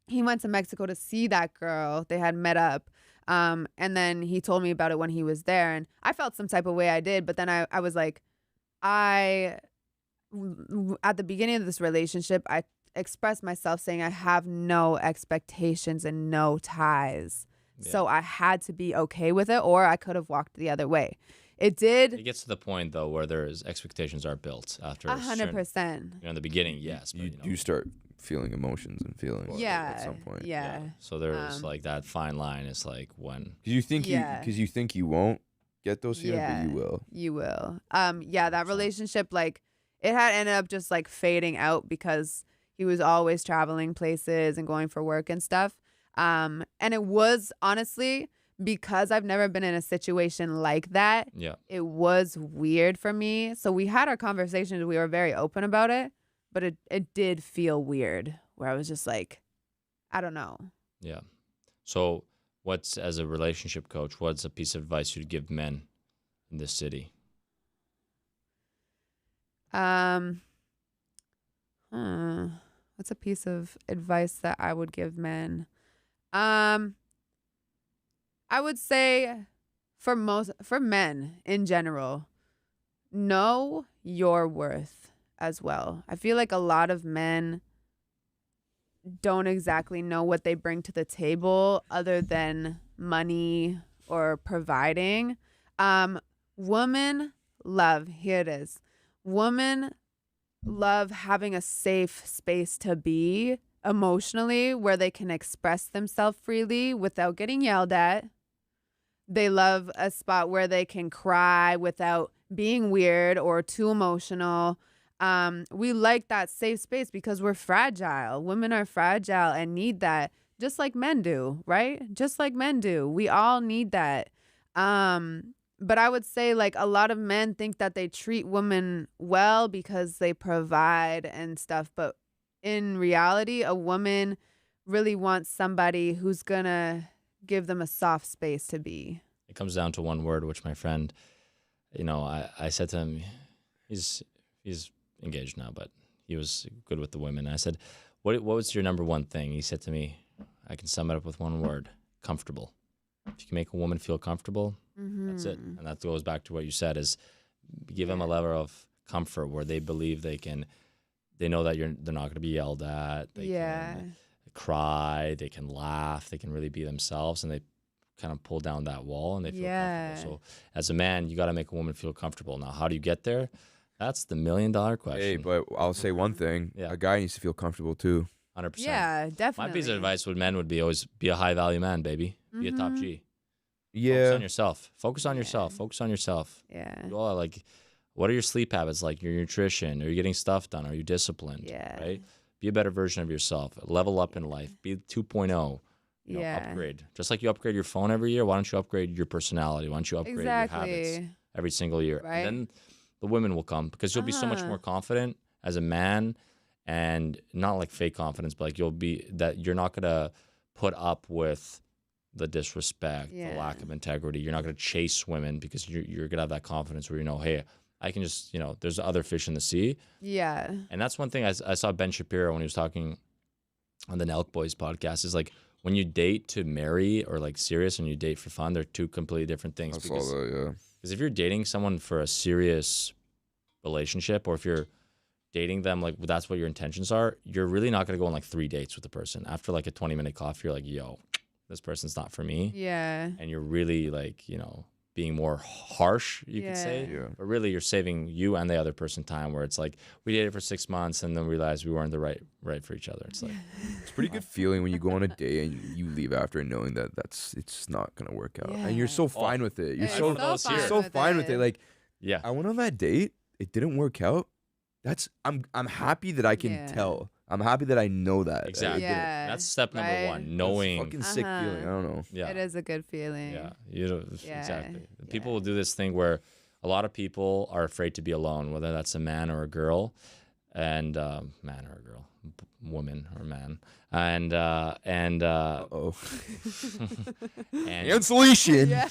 He went to Mexico to see that girl. They had met up. And then he told me about it when he was there. And I felt some type of way I did. But then I was like, at the beginning of this relationship, expressed myself saying I have no expectations and no ties. Yeah. So I had to be okay with it, or I could have walked the other way. It did. It gets to the point though where there's expectations are built after 100%. In the beginning, yes, but You do start feeling emotions and feelings Yeah. at some point. Yeah. So there's like that fine line is like when Because you think Yeah. you think you won't get those feelings, Yeah. but you will. You will. Yeah, that relationship, like, it had ended up just like fading out because he was always traveling places and going for work and stuff. And it was honestly because I've never been in a situation like that. yeah. It was weird for me. So we had our conversations. We were very open about it, but it did feel weird where I was just like, I don't know. Yeah. So what's, as a relationship coach, what's a piece of advice you'd give men in this city? What's a piece of advice that I would give men? I would say for men in general, know your worth as well. I feel like a lot of men don't exactly know what they bring to the table other than money or providing. Women love, here it is. Women love having a safe space to be emotionally where they can express themselves freely without getting yelled at. They love a spot where they can cry without being weird or too emotional. We like that safe space because we're fragile. Women are fragile and need that, just like men do, right? Just like men do. We all need that. But I would say like a lot of men think that they treat women well because they provide and stuff. But in reality, a woman really wants somebody who's gonna give them a soft space to be. It comes down to one word, which my friend, I said to him, he's engaged now, but he was good with the women. I said, what was your number one thing? He said to me, I can sum it up with one word: comfortable. If you can make a woman feel comfortable, that's it. And that goes back to what you said, is give them a level of comfort where they believe they know that they're not going to be yelled at. They can cry, they can laugh, they can really be themselves, and they kind of pull down that wall and they feel comfortable. So as a man, you got to make a woman feel comfortable. Now, how do you get there? That's the $1 million question. Hey, but I'll say one thing. Yeah. A guy needs to feel comfortable too. 100%. Yeah, definitely. My piece of advice with men would be always be a high value man, baby. Be a top G. Yeah. Focus on yourself. Focus on yourself. Focus on yourself. Yeah. You all like, what are your sleep habits like? Your nutrition? Are you getting stuff done? Are you disciplined? Yeah. Right? Be a better version of yourself. Level up in life. Be 2.0. Yeah. Upgrade. Just like you upgrade your phone every year, why don't you upgrade your personality? Why don't you upgrade your habits every single year? Right. And then the women will come because you'll be so much more confident as a man, and not like fake confidence, but like you're not going to put up with the disrespect, the lack of integrity. You're not going to chase women because you're going to have that confidence where hey, I can just, there's other fish in the sea. Yeah. And that's one thing I saw Ben Shapiro when he was talking on the Nelk Boys podcast, is like, when you date to marry or like serious and you date for fun, they're two completely different things. I saw that, yeah. Because if you're dating someone for a serious relationship, or if you're dating them like that's what your intentions are, you're really not going to go on like 3 dates with the person. After like a 20-minute coffee, you're like, yo, this person's not for me. Yeah. And you're really like, being more harsh, you could say. Yeah. But really, you're saving you and the other person time, where it's like, we dated for 6 months and then realized we weren't the right for each other. It's like, It's a pretty good feeling when you go on a date and you leave after knowing that it's not gonna work out, and you're so fine with it. You're so fine with it. Like, yeah, I went on that date, it didn't work out. I'm happy that I can tell. I'm happy that I know that. Exactly. Yeah. That's step number one. Knowing. Fucking sick feeling. I don't know. Yeah. It is a good feeling. Yeah. Exactly. People will do this thing where a lot of people are afraid to be alone, whether that's a man or a girl, and man or a girl, woman or man, and Cancellation. Yeah.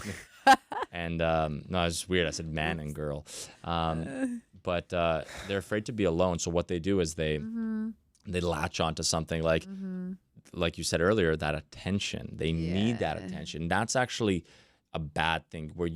and no, it's weird. I said man and girl, but they're afraid to be alone. So what they do is they latch onto something like you said earlier, that attention. They need that attention. That's actually a bad thing, where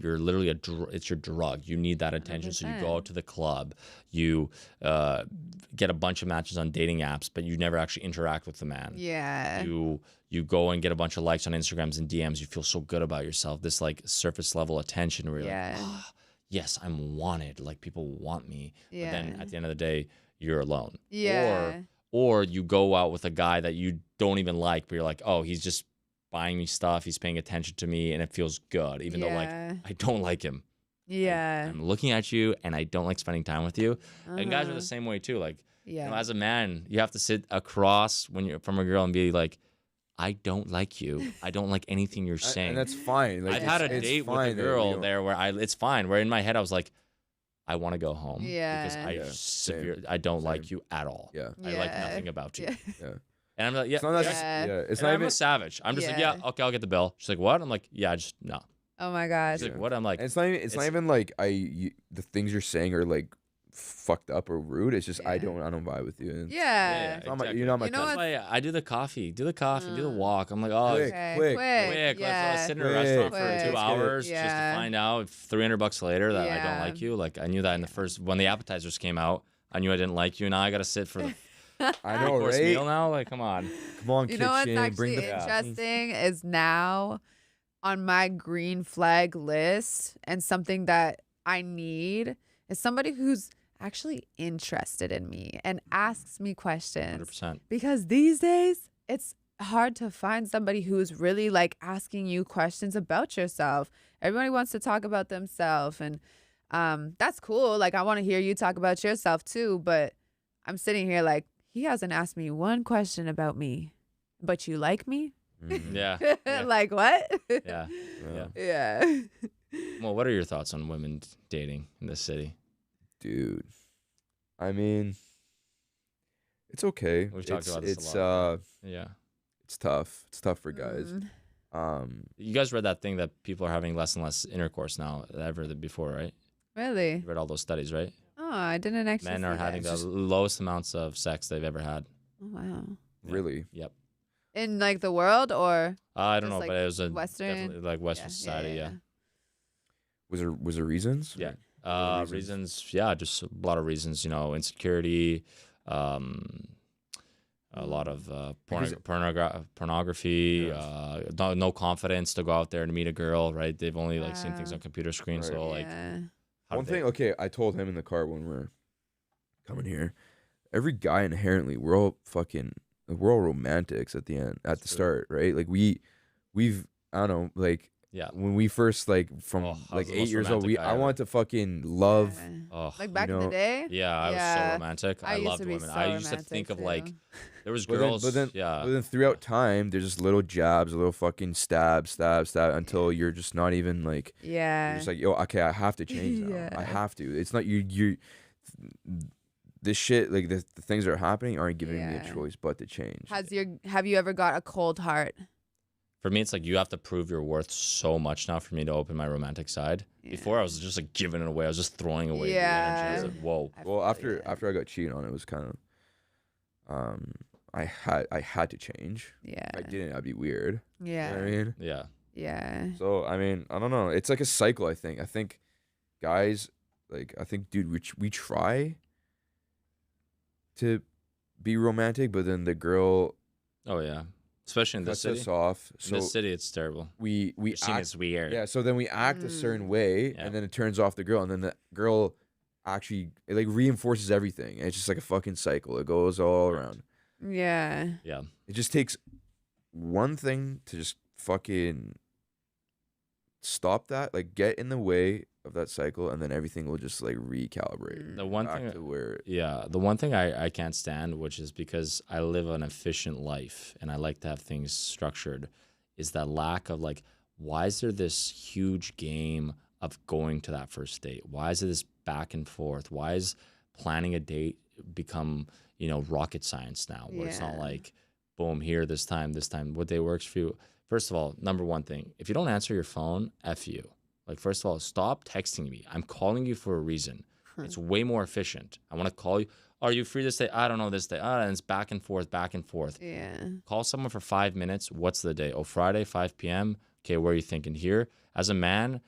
you're literally it's your drug. You need that attention. 100%. So you go out to the club, you get a bunch of matches on dating apps, but you never actually interact with the man. Yeah. You go and get a bunch of likes on Instagrams and DMs. You feel so good about yourself. This like surface level attention where you're like, oh, yes, I'm wanted. Like people want me. Yeah. But then at the end of the day, you're alone. Yeah. Or you go out with a guy that you don't even like, but you're like, oh, he's just buying me stuff. He's paying attention to me, and it feels good, even though like I don't like him. Yeah. I'm looking at you, and I don't like spending time with you. And guys are the same way too. Like, you know, as a man, you have to sit across when you're from a girl and be like, I don't like you. I don't like anything you're saying. And that's fine. Like, I've had a date with a girl there where it's fine. Where in my head I was like, I want to go home because I don't like you at all. Yeah. I like nothing about you. Yeah. And I'm like, it's not I'm even a savage. I'm just like, yeah, okay, I'll get the bill. She's like, what? I'm like, yeah, just no. Oh my gosh. She's like, what? I'm like, and it's not even like the things you're saying are like fucked up or rude. It's just I don't vibe with you. And exactly. You're not my That's why I do the coffee, do the walk. I'm like, oh, quick. Let's sit in a restaurant for 2 hours just to find out $300 later that I don't like you. Like I knew that in the when the appetizers came out, I knew I didn't like you. Now I got to sit for the I know, right? meal now. Like, come on, you kitchen. know what's actually interesting is now on my green flag list, and something that I need is somebody who's actually interested in me and asks me questions. 100%. Because these days it's hard to find somebody who's really like asking you questions about yourself. Everybody wants to talk about themselves, and that's cool. Like I want to hear you talk about yourself too, but I'm sitting here like, he hasn't asked me one question about me, but you like me? Yeah. Like what? Yeah. Well, what are your thoughts on women dating in this city? Dude, I mean, it's okay. We've talked about this a lot. It's tough. It's tough for guys. You guys read that thing that people are having less and less intercourse now than ever before, right? Really? You read all those studies, right? Oh, I didn't actually. Men are having the lowest amounts of sex they've ever had. Oh, wow. Yeah. Really? Yep. In like the world, or I don't know, like but it was Western, like Western society. Yeah. Was there reasons? Yeah. Reasons. Yeah, just a lot of reasons. You know, insecurity. A lot of pornography. No confidence to go out there and meet a girl. Right? They've only like seen things on computer screens. Right. So like. One thing, okay, I told him in the car when we're coming here, every guy inherently, we're all romantics at the start, right? Like we've, I don't know, like when we first like from like 8 years old, I want to fucking love. Like back in the day. Yeah, I was so romantic. I loved women. I used to think of like there was girls. But then throughout time, there's just little jabs, a little fucking stab until you're just not even like. Yeah. You're just like, yo, okay, I have to change now. I have to. It's not you. This shit, like the things that are happening, aren't giving me a choice but to change. Have you ever got a cold heart? For me, it's like you have to prove your worth so much now for me to open my romantic side. Yeah. Before, I was just like giving it away. I was just throwing away the energy. I was like, whoa. Well, after I got cheated on, it was kind of, I had to change. Yeah. If I didn't, I'd be weird. Yeah. You know what I mean? Yeah. Yeah. So, I mean, I don't know. It's like a cycle, I think. I think guys, dude, we try to be romantic, but then the girl. Oh, yeah. Especially in this city. Us off. In this city, it's terrible. We act, it's weird. Yeah, so then we act a certain way, and then it turns off the girl, and then the girl actually it like reinforces everything. And it's just like a fucking cycle. It goes all around. Yeah. Yeah. It just takes one thing to just fucking stop that, like get in the way of that cycle, and then everything will just like recalibrate. The one thing I can't stand, which is because I live an efficient life and I like to have things structured, is that lack of like, why is there this huge game of going to that first date? Why is it this back and forth? Why is planning a date become, rocket science now, where it's not like, boom, here, this time, what day works for you? First of all, number one thing, if you don't answer your phone, F you. Like, first of all, stop texting me. I'm calling you for a reason. It's way more efficient. I want to call you. Are you free this day? I don't know, this day. And it's back and forth. Yeah. Call someone for 5 minutes. What's the day? Oh, Friday, 5 p.m. Okay, where are you thinking? Here. As a man,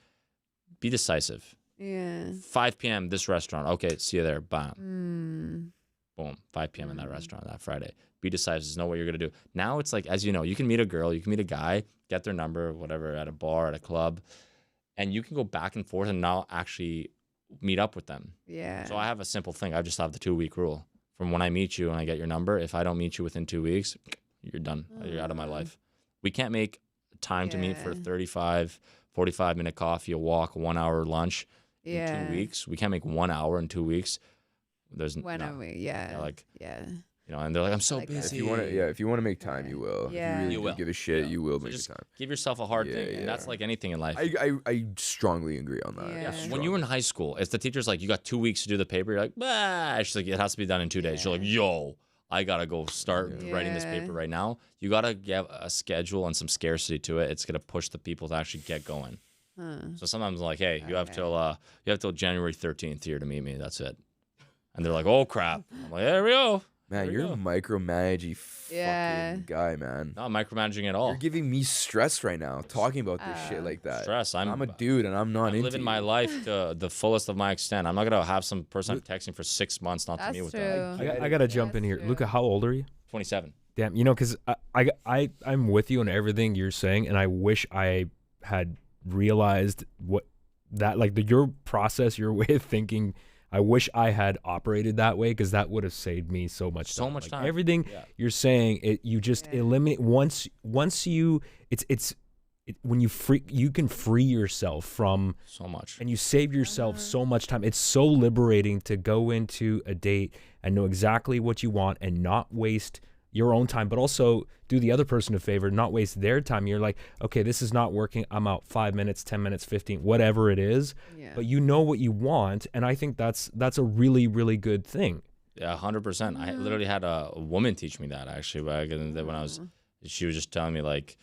be decisive. Yeah. 5 p.m. this restaurant. Okay, see you there. Bam. Boom. 5 p.m. in that restaurant that Friday. Be decisive. Know what you're gonna do. Now it's like, as you know, you can meet a girl, you can meet a guy, get their number, whatever, at a bar, at a club, and you can go back and forth and now actually meet up with them. Yeah. So I have a simple thing. I just have the 2-week rule. From when I meet you and I get your number, if I don't meet you within 2 weeks, you're done. You're out of my life. We can't make time to meet for 45-minute coffee, a walk, 1 hour lunch in 2 weeks. We can't make 1 hour in 2 weeks. There's when are we? Yeah. Like, you know, and they're like, I'm so like busy. If you want to make time, you will. Yeah. If you really You do will. give a shit, you will So make just the time. give yourself a hard thing, Yeah. and that's like anything in life. I strongly agree on that. Yeah. When you were in high school, it's the teacher's like, you got 2 weeks to do the paper. You're like, bah. She's like, it has to be done in 2 days. You're like, yo, I gotta go start writing this paper right now. You gotta get a schedule and some scarcity to it. It's gonna push the people to actually get going. So sometimes I'm like, hey, you have till January 13th here to meet me. That's it. And they're like, oh crap. I'm like, there we go. Man, you're a micromanaging Yeah. fucking guy, man. Not micromanaging at all. You're giving me stress right now talking about this shit like that. Stress. I'm a dude and I'm not I'm into living my you. life to the fullest of my extent. I'm not gonna have some person I'm texting for 6 months not to That's meet with true. them. I gotta jump in That's here. true. Luka, how old are you? 27. Damn, you know, because I'm with you on everything you're saying, and I wish I had realized your process, your way of thinking. I wish I had operated that way, because that would have saved me so much time. So much time. Everything you're saying, you just eliminate once you when you can free yourself from So much. and you save yourself so much time. It's so liberating to go into a date and know exactly what you want and not waste your own time, but also do the other person a favor, not waste their time. You're like, okay, this is not working. I'm out 5 minutes, 10 minutes, 15, whatever it is. Yeah. But you know what you want, and I think that's a really, really good thing. Yeah, 100%. I literally had a woman teach me that actually back in the, when she was just telling me like,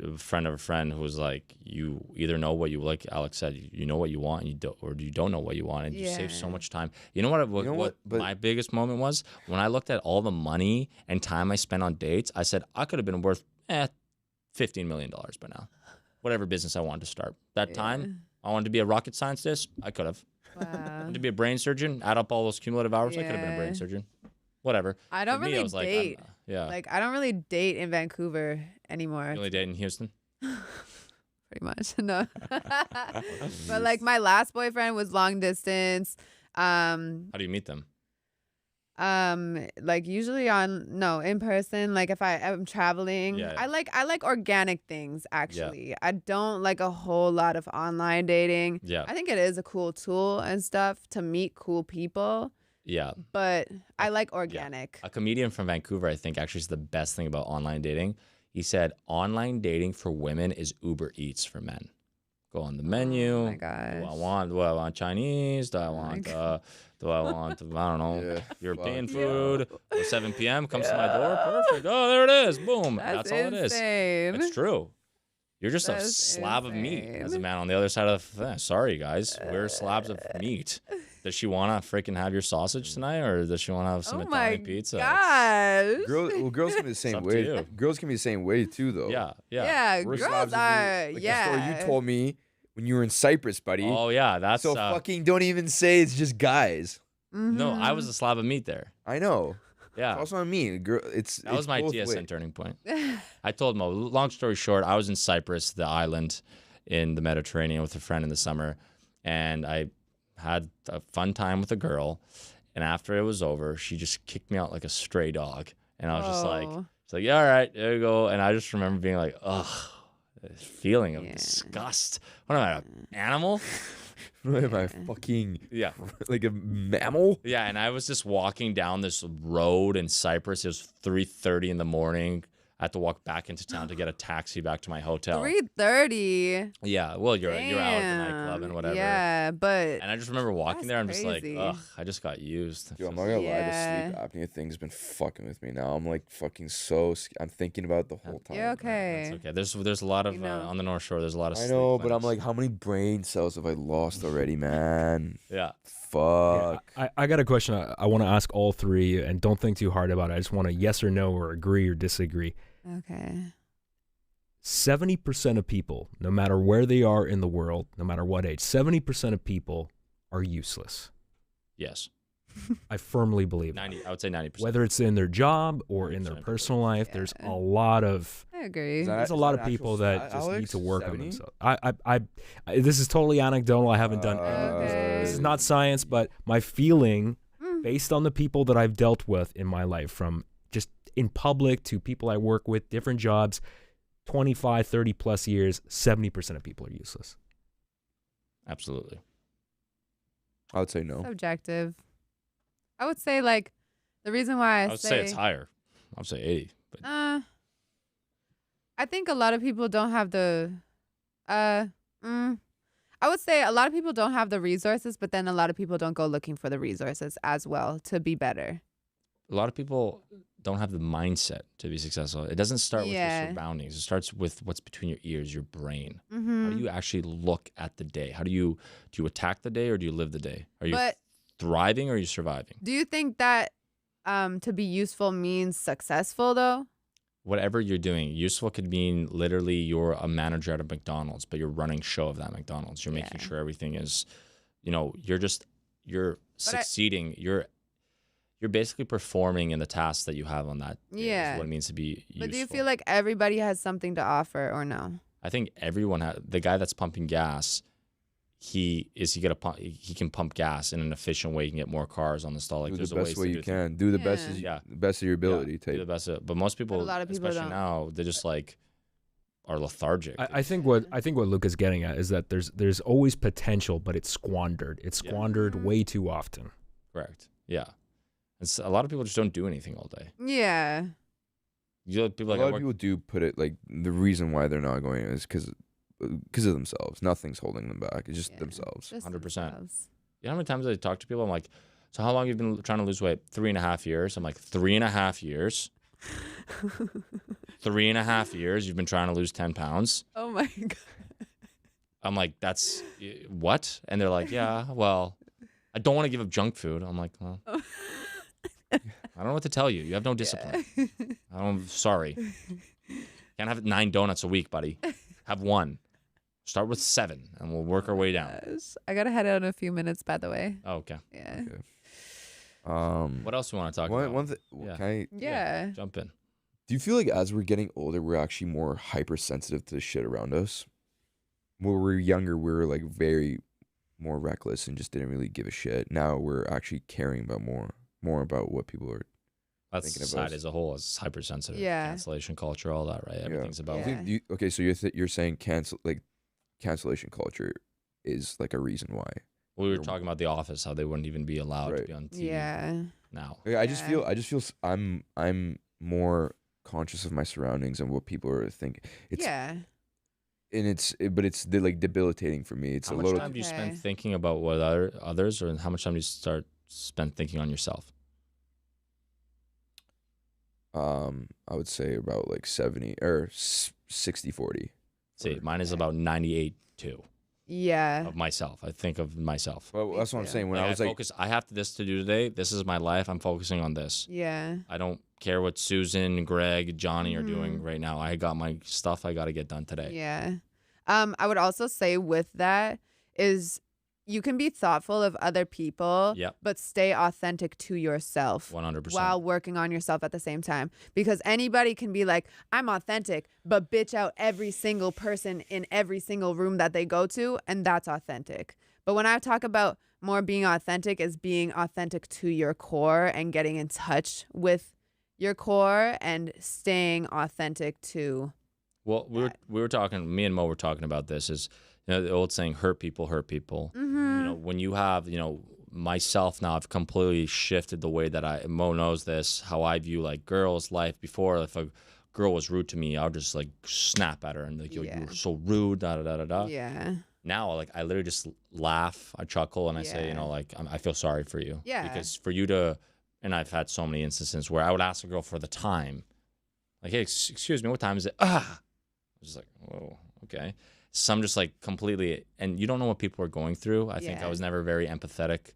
a friend of a friend who was like, you either know what you, like Alex said, you know what you want, and you don't know what you want, and you save so much time. You know what my biggest moment was? When I looked at all the money and time I spent on dates, I said I could have been worth $15 million by now. Whatever business I wanted to start. That time, I wanted to be a rocket scientist, I could have. Wow. I wanted to be a brain surgeon, add up all those cumulative hours, I could have been a brain surgeon. Whatever. I don't For me, really was like, date. Like, I don't really date in Vancouver anymore. you only date in Houston? Pretty much. No. But like my last boyfriend was long distance. How do you meet them? Like usually in person. Like if I'm traveling, Yeah. I like organic things actually. I don't like a whole lot of online dating. Yeah. I think it is a cool tool and stuff to meet cool people, Yeah. but I like organic. A comedian from Vancouver, I think, actually is the best thing about online dating. He said online dating for women is Uber Eats for men. Go on the menu. Oh my gosh. Do I want Chinese? Do I want I don't know, European food? 7 p.m. comes to my door. Perfect. Oh, there it is. Boom. That's all it is. insane. It's true. You're just a That's slab of meat insane. as a man on the other side of the fence. Sorry, guys. We're slabs of meat. Does she want to freaking have your sausage tonight, or does she want to have some Oh my Italian pizza? gosh. Girls can be the same up to way. you. Girls can be the same way too, though. Yeah. Yeah, We're girls slabs of meat. are. Like yeah. the story you told me when you were in Cyprus, buddy. Oh, yeah. That's so fucking don't even say it's just guys. No, I Mm-hmm. was a slab of meat there. I know. Yeah. That's what I mean. Girl, That was my TSN turning point. I told Mo, long story short, I was in Cyprus, the island in the Mediterranean with a friend in the summer, and I had a fun time with a girl, and after it was over, she just kicked me out like a stray dog, and I was just like, Oh. it's like, yeah, all right, there you go, and I just remember being like, ugh, this feeling of Yeah. disgust. What am I, an animal? Am I fucking Yeah. like a mammal? Yeah, and I was just walking down this road in Cyprus. It was 3:30 in the morning. I had to walk back into town to get a taxi back to my hotel. 3:30. Yeah, well, you're out at the nightclub and whatever. Yeah, but And I just remember walking That's there. I'm just like, crazy. ugh, I just got used. Dude, I'm not gonna lie. Yeah. The sleep apnea thing's been fucking with me now. I'm like fucking I'm thinking about it the whole time. you're okay. It's okay. There's a lot of You know. on the North Shore. There's a lot of. I sleep know, but I'm clinics. like, how many brain cells have I lost already, man? Yeah. Fuck. I got a question I want to ask all three, and don't think too hard about it. I just want a yes or no or agree or disagree. Okay. 70% of people, no matter where they are in the world, no matter what age, 70% of people are useless. Yes. I firmly believe 90. I would say 90%. whether it's in their job or in their 90% personal life, there's Yeah. a lot of I agree. Is that- there's a is lot that of an people actual that stat, just need Alex? to work on 70? themselves. This is totally anecdotal. I haven't done Okay. this is not science, but my feeling Mm. based on the people that I've dealt with in my life, from just in public to people I work with, different jobs, 25, 30 plus years, 70% of people are useless. Absolutely. I would say no. Subjective. I would say like the reason why I would say it's higher. I would say 80. But I think a lot of people don't have the I would say a lot of people don't have the resources, but then a lot of people don't go looking for the resources as well to be better. a lot of people don't have the mindset to be successful. It doesn't start with Yeah. your surroundings. It starts with what's between your ears, your brain. Mm-hmm. How do you actually look at the day? Do you attack the day or do you live the day? Are you But thriving or are you surviving? do you think that to be useful means successful though? Whatever you're doing, useful could mean literally you're a manager at a McDonald's, but you're running show of that McDonald's. You're making Yeah. sure everything is, you're succeeding. You're basically performing in the tasks that you have on that day. Yeah. Is what it means to be useful. But do you feel like everybody has something to offer or no? I think everyone the guy that's pumping gas, he can pump gas in an efficient way. He can get more cars on the stall. Like Do there's the a best way way to you do things. can. Do the best Yeah. the best of your ability. Do the Type. best but most people, a lot of people especially don't. now, they're just like are lethargic. I think what Luca's getting at is that there's always potential, but it's squandered. It's Yeah. squandered way too often. Correct. Yeah. It's a lot of people just don't do anything all day. Yeah. People A like lot I of work, people do put it like the reason why they're not going is because of themselves. Nothing's holding them back. It's just Yeah. themselves. Just 100%. themselves. you know how many times I talk to people? I'm like, so how long have you been trying to lose weight? 3.5 years. I'm like, 3.5 years. 3.5 years. You've been trying to lose 10 pounds. Oh my god. I'm like, that's what? And they're like, yeah, well, I don't want to give up junk food. I'm like, well, I don't know what to tell you. You have no discipline. Sorry. Can't have 9 donuts a week, buddy. Have 1. Start with 7 and we'll work our way down. Gosh. I gotta head out in a few minutes, by the way. Oh, okay. Yeah. Okay. What else do you want to talk One, about? one thing. Yeah. Can I, Yeah. Jump in. do you feel like as we're getting older, we're actually more hypersensitive to the shit around us? When we were younger, we were like very more reckless and just didn't really give a shit. Now we're actually caring about more about what people are. That's Thinking of society us. as a whole. It's hypersensitive. Yeah. Cancellation culture, all that, right? Everything's about Yeah. Okay, so you're saying cancellation culture is like a reason why. we were talking about The Office, how they wouldn't even be allowed to Right. be on TV Yeah. now. Like, I just Yeah. feel I'm more conscious of my surroundings and what people are thinking. It's Yeah. and but it's like debilitating for me. It's How a much little. time do you spend Okay. thinking about what others, or how much time do you spend thinking on yourself? I would say about like 70 or 60-40. See, mine is about 98.2 Yeah. of myself. I think of myself. Well, Me that's what I'm too. saying. When Like, I was like, focus. I have this to do today. This is my life. I'm focusing on this. Yeah. I don't care what Susan, Greg, Johnny are doing Mhm. right now. I got my stuff I got to get done today. Yeah. I would also say with that is you can be thoughtful of other people, Yep. but stay authentic to yourself 100%. while working on yourself at the same time. Because anybody can be like, I'm authentic, but bitch out every single person in every single room that they go to, and that's authentic. But when I talk about more being authentic is being authentic to your core and getting in touch with your core and staying authentic to Well, we were talking. Me and Mo were talking about this. Is the old saying, "Hurt people, hurt people." When you have myself now, I've completely shifted the way that Mo knows this, how I view like girls' life. Before, if a girl was rude to me, I would just like snap at her and like, "Yo, Yeah. you were so rude." Da da da da da. Yeah. Now, like I literally just laugh, I chuckle, and I say, Yeah. I feel sorry for you. Yeah. Because for you to, and I've had so many instances where I would ask a girl for the time, like, "Hey, excuse me, what time is it?" I was just like, "Whoa, okay." Some just like completely, and you don't know what people are going through. I think I Yeah. was never very empathetic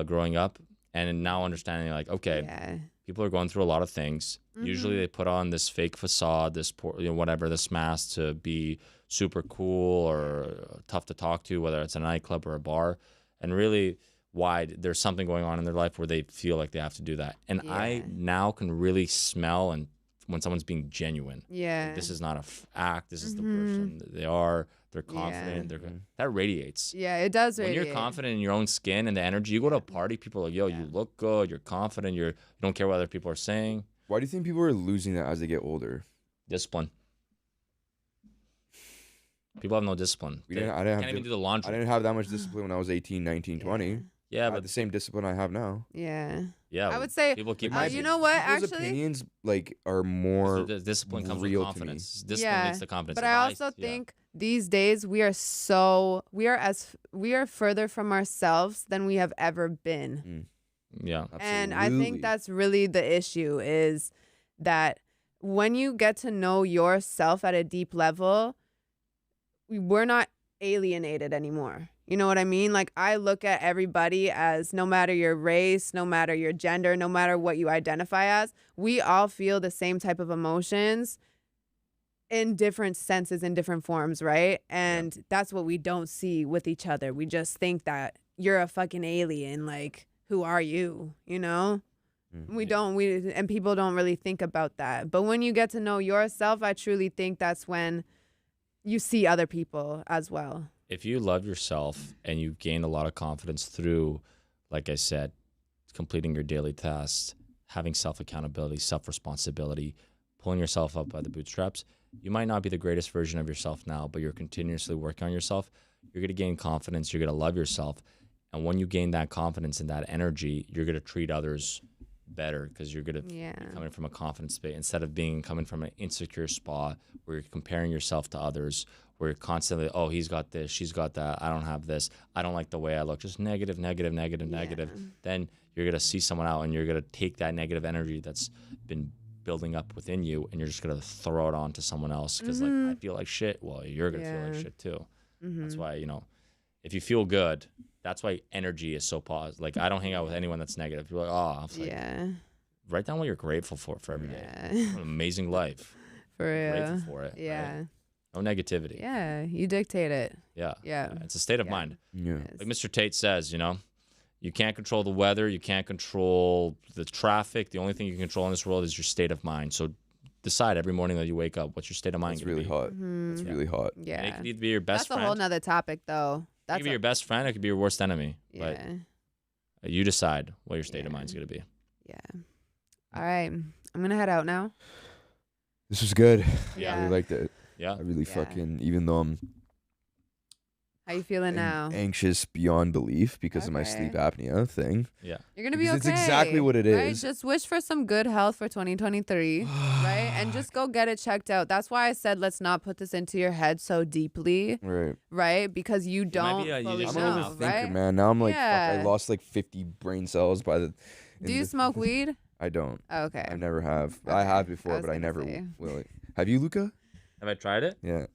growing up, and now understanding like, okay, Yeah. people are going through a lot of things. Usually they put on this fake facade, this whatever, this mask to be super cool or tough to talk to, whether it's a nightclub or a bar. And really, why there's something going on in their life where they feel like they have to do that. And I now can really smell and when someone's being genuine. Yeah. Like, this is not a act. This is the person that they are. They're confident. That radiates. Yeah, it does When radiate. you're confident in your own skin and the energy, you go to a party, people are like, yo, you look good. You're confident. You don't care what other people are saying. Why do you think people are losing that as they get older? Discipline. People have no discipline. I Can't even do the laundry. I didn't have that much discipline when I was 18, 19, 20. Yeah, I but had the same discipline I have now. Yeah. yeah, I would say, people keep. you know what, People's actually? opinions like are more the discipline comes with real to me. confidence. Discipline leads to confidence. But I also think these days we are further from ourselves than we have ever been. Yeah. And I think that's really the issue is that when you get to know yourself at a deep level, we're not alienated anymore. You know what I mean? Like, I look at everybody as, no matter your race, no matter your gender, no matter what you identify as, we all feel the same type of emotions in different senses, in different forms, right? And that's what we don't see with each other. We just think that you're a fucking alien. Like, who are you? You know? And people don't really think about that. But when you get to know yourself, I truly think that's when you see other people as well. If you love yourself and you gain a lot of confidence through, like I said, completing your daily tasks, having self-accountability, self-responsibility, pulling yourself up by the bootstraps, you might not be the greatest version of yourself now, but you're continuously working on yourself. You're going to gain confidence. You're going to love yourself. And when you gain that confidence and that energy, you're going to treat others better because you're going to be coming from a confident space instead of coming from an insecure spot where you're comparing yourself to others, where you're constantly, oh, he's got this, she's got that, I don't have this, I don't like the way I look, just negative. Then you're going to see someone out and you're going to take that negative energy that's been building up within you and you're just going to throw it on to someone else because like, I feel like shit. Well, you're going to feel like shit too. That's why, if you feel good, that's why energy is so positive. Like, I don't hang out with anyone that's negative. You're like, oh, write down what you're grateful for every day. What an amazing life. For real. Grateful for it. Yeah. Right? No negativity. Yeah, you dictate it. Yeah. Yeah. It's a state of mind. Yeah. Like Mr. Tate says, you can't control the weather. You can't control the traffic. The only thing you can control in this world is your state of mind. So decide every morning that you wake up, what's your state of mind? It's really hot. It's really hot. Yeah. And it could either be your best friend. That's a whole nother topic, though. It could be your best friend. It could be your worst enemy. Yeah. But you decide what your state of mind is going to be. Yeah. All right. I'm going to head out now. This was good. Yeah. I really liked it. Yeah. I really fucking, even though I'm How you feeling now? anxious beyond belief because of my sleep apnea thing. Yeah. You're going to be okay. It's exactly what it right? is. Just wish for some good health for 2023, right? And just go get it checked out. That's why I said let's not put this into your head so deeply, Right. right? Because you don't you fully just I'm know, an know, overthinker, right? man. Now I'm like, fuck, Yeah. I lost like 50 brain cells by the. Do you smoke weed? I don't. Okay. I never have. Okay. I have I before, was but I gonna never say. will. Have you, Luca? Have I tried it? Yeah.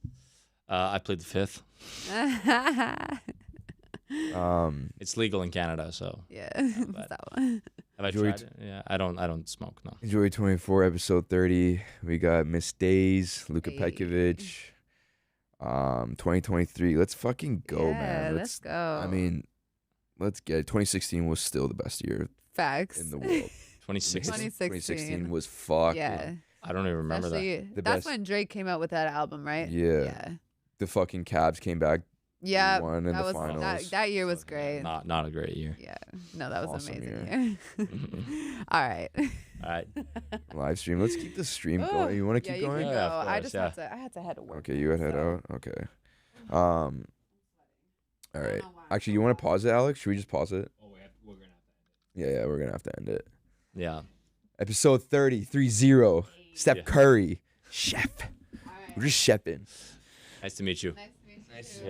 I plead the fifth. It's legal in Canada, so. Yeah. But- That one. Have I tried it? Yeah. I don't smoke, no. Enjoy24 episode 30. We got Miss Daze, Luka Hey. Petkovic. 2023. Let's fucking go, Yeah, man. let's go. I mean, let's get it. 2016 was still the best year Facts. in the world. 2016. 2016 was fucking Yeah. I don't even remember that. Especially, The that's best. when Drake came out with that album, right? Yeah. Yeah. The fucking Cavs came back. Yeah. Won in that the was finals. that year was great. Not a great year. Yeah. No, that was Awesome amazing year. All right. All right. Live stream. Let's keep the stream Oh, going. You want to yeah, keep you going? can Yeah, go. of I course, just I had to head to work. Okay, you head so. out. Okay. All right. Actually, you want to pause it, Alex? Should we just pause it? Oh, we're gonna have to end it. Yeah, we're gonna have to end it. Yeah. Episode 30, 3-0. Steph Yeah. Curry, chef. We're just chefing. Nice to meet you. Nice to meet you. Yeah.